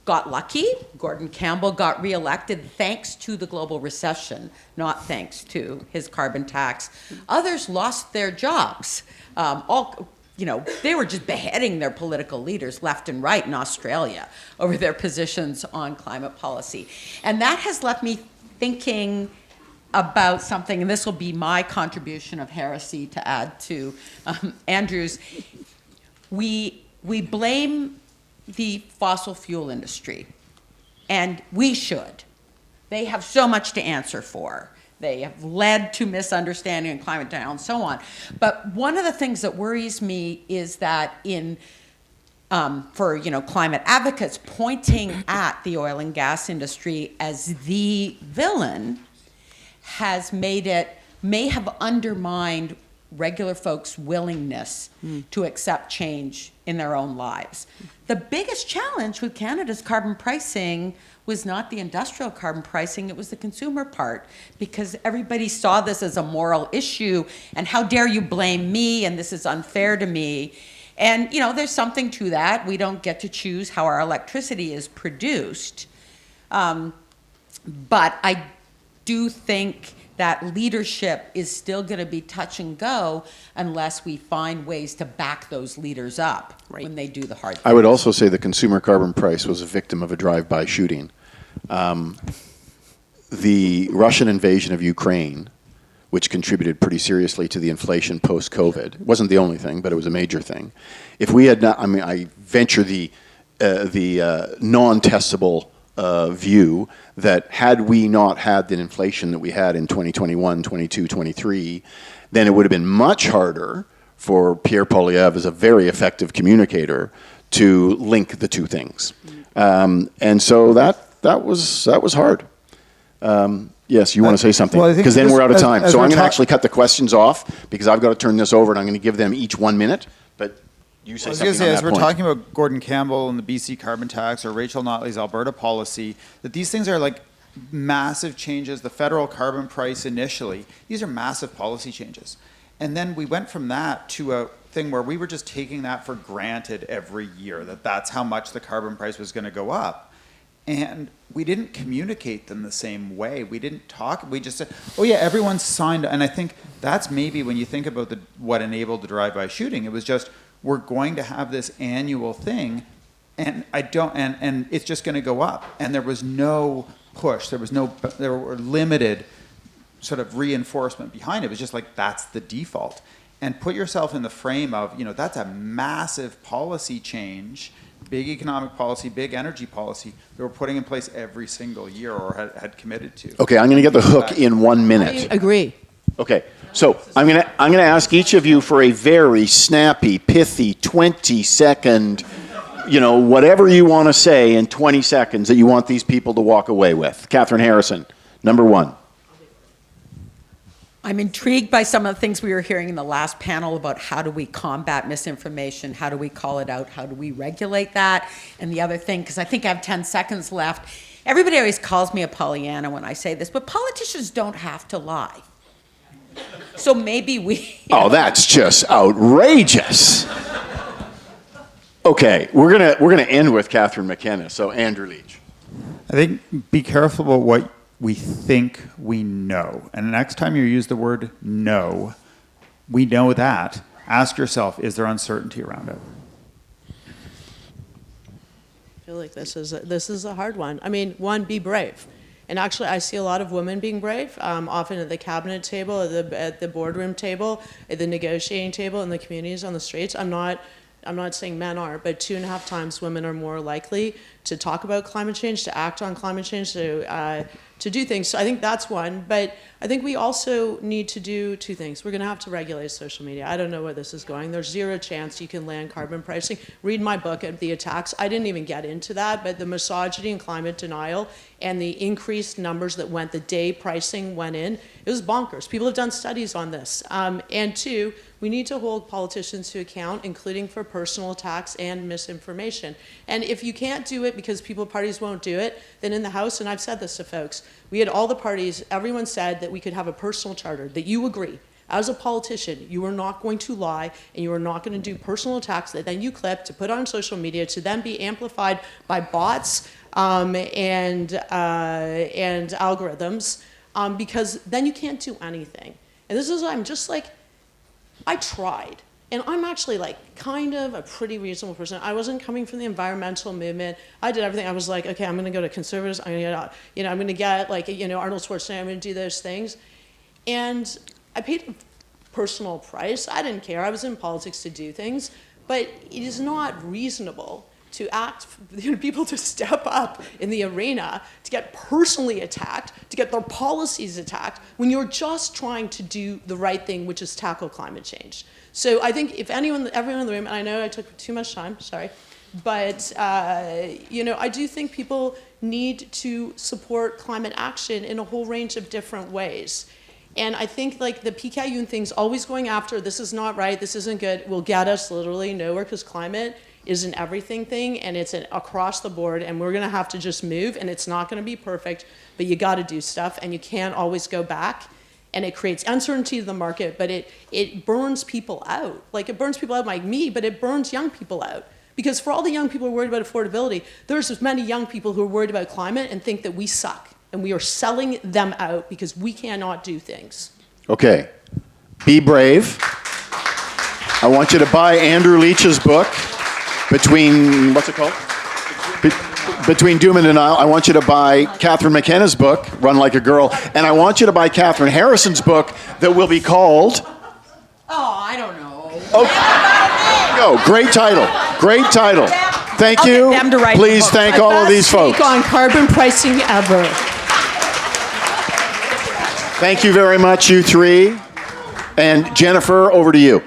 got lucky. Gordon Campbell got reelected thanks to the global recession, not thanks to his carbon tax. Others lost their jobs. They were just beheading their political leaders left and right in Australia over their positions on climate policy. And that has left me thinking about something, and this will be my contribution of heresy to add to Andrew's. We blame the fossil fuel industry, and we should. They have so much to answer for. They have led to misunderstanding and climate denial and so on. But one of the things that worries me is that for climate advocates pointing at the oil and gas industry as the villain may have undermined regular folks' willingness to accept change in their own lives. The biggest challenge with Canada's carbon pricing was not the industrial carbon pricing, it was the consumer part, because everybody saw this as a moral issue, and how dare you blame me, and this is unfair to me. And, there's something to that. We don't get to choose how our electricity is produced. But I do think that leadership is still going to be touch and go unless we find ways to back those leaders up when they do the hard things. I would also say the consumer carbon price was a victim of a drive-by shooting. The Russian invasion of Ukraine, which contributed pretty seriously to the inflation post-COVID, wasn't the only thing, but it was a major thing. If we had not, I venture the non-testable view that had we not had the inflation that we had in 2021, 22, 23, then it would have been much harder for Pierre Poilievre, as a very effective communicator, to link the two things. And so that was hard. Yes, you want to say something? Because then we're out of time. So I'm going to actually cut the questions off because I've got to turn this over and I'm going to give them each 1 minute. But you say something on that point. As we're talking about Gordon Campbell and the BC carbon tax or Rachel Notley's Alberta policy, that these things are like massive changes. The federal carbon price initially, these are massive policy changes. And then we went from that to a thing where we were just taking that for granted every year, that that's how much the carbon price was going to go up. And we didn't communicate them the same way. We didn't talk. We just said, oh yeah, everyone signed. And I think that's maybe when you think about what enabled the drive-by shooting, it was just, we're going to have this annual thing. And and it's just going to go up. And there was no push. There were limited sort of reinforcement behind it. It was just like, that's the default. And put yourself in the frame of, that's a massive policy change, big economic policy, big energy policy that we're putting in place every single year or had committed to. Okay, I'm going to get the hook in 1 minute. I agree. Okay, so I'm going to ask each of you for a very snappy, pithy, 20-second, whatever you want to say in 20 seconds that you want these people to walk away with. Kathryn Harrison, number one. I'm intrigued by some of the things we were hearing in the last panel about how do we combat misinformation, how do we call it out, how do we regulate that, and the other thing, because I think I have 10 seconds left. Everybody always calls me a Pollyanna when I say this, but politicians don't have to lie. So maybe we... Oh, that's just outrageous. Okay, we're gonna end with Kathryn McKenna. So Andrew Leach. I think be careful about what we think we know. And the next time you use the word know, we know that. Ask yourself, is there uncertainty around it? I feel like this is a hard one. I mean, one, be brave. And actually, I see a lot of women being brave, often at the cabinet table, at the boardroom table, at the negotiating table, in the communities, on the streets. I'm not saying men are, but 2.5 times women are more likely to talk about climate change, to act on climate change, to do things. So I think that's one. But I think we also need to do 2 things. We're going to have to regulate social media. I don't know where this is going. There's zero chance you can land carbon pricing. Read my book, The Attacks. I didn't even get into that, but the misogyny and climate denial and the increased numbers that went the day pricing went in, it was bonkers. People have done studies on this. And 2, we need to hold politicians to account, including for personal attacks and misinformation. And if you can't do it because parties won't do it, then in the House, and I've said this to folks, we had all the parties, everyone said that we could have a personal charter, that you agree. As a politician, you are not going to lie, and you are not going to do personal attacks that then you clip to put on social media to then be amplified by bots and algorithms, because then you can't do anything. And this is, I'm just like, I tried. And I'm actually kind of a pretty reasonable person. I wasn't coming from the environmental movement. I did everything. I was like, okay, I'm going to go to conservatives. I'm going to get, I'm going to get Arnold Schwarzenegger. I'm going to do those things. And I paid a personal price. I didn't care. I was in politics to do things. But it is not reasonable to act, people to step up in the arena, to get personally attacked, to get their policies attacked, when you're just trying to do the right thing, which is tackle climate change. So I think if everyone in the room, and I know I took too much time, sorry, but I do think people need to support climate action in a whole range of different ways. And I think the PKU thing's always going after, this is not right, this isn't good, will get us literally nowhere, because climate is an everything thing, and it's an across the board, and we're going to have to just move, and it's not going to be perfect, but you got to do stuff, and you can't always go back, and it creates uncertainty to the market, but it burns people out. It burns people out like me, but it burns young people out. Because for all the young people who are worried about affordability, there's as many young people who are worried about climate and think that we suck, and we are selling them out because we cannot do things. Okay, be brave. I want you to buy Andrew Leach's book, what's it called? Between Doom and Denial. I want you to buy Kathryn McKenna's book, Run Like a Girl, and I want you to buy Kathryn Harrison's book that will be called... Oh, I don't know. Oh, great title. Great title. Thank you. Get them to write Please the book. thank all of these folks. On carbon pricing ever. Thank you very much, you three. And Jennifer, over to you.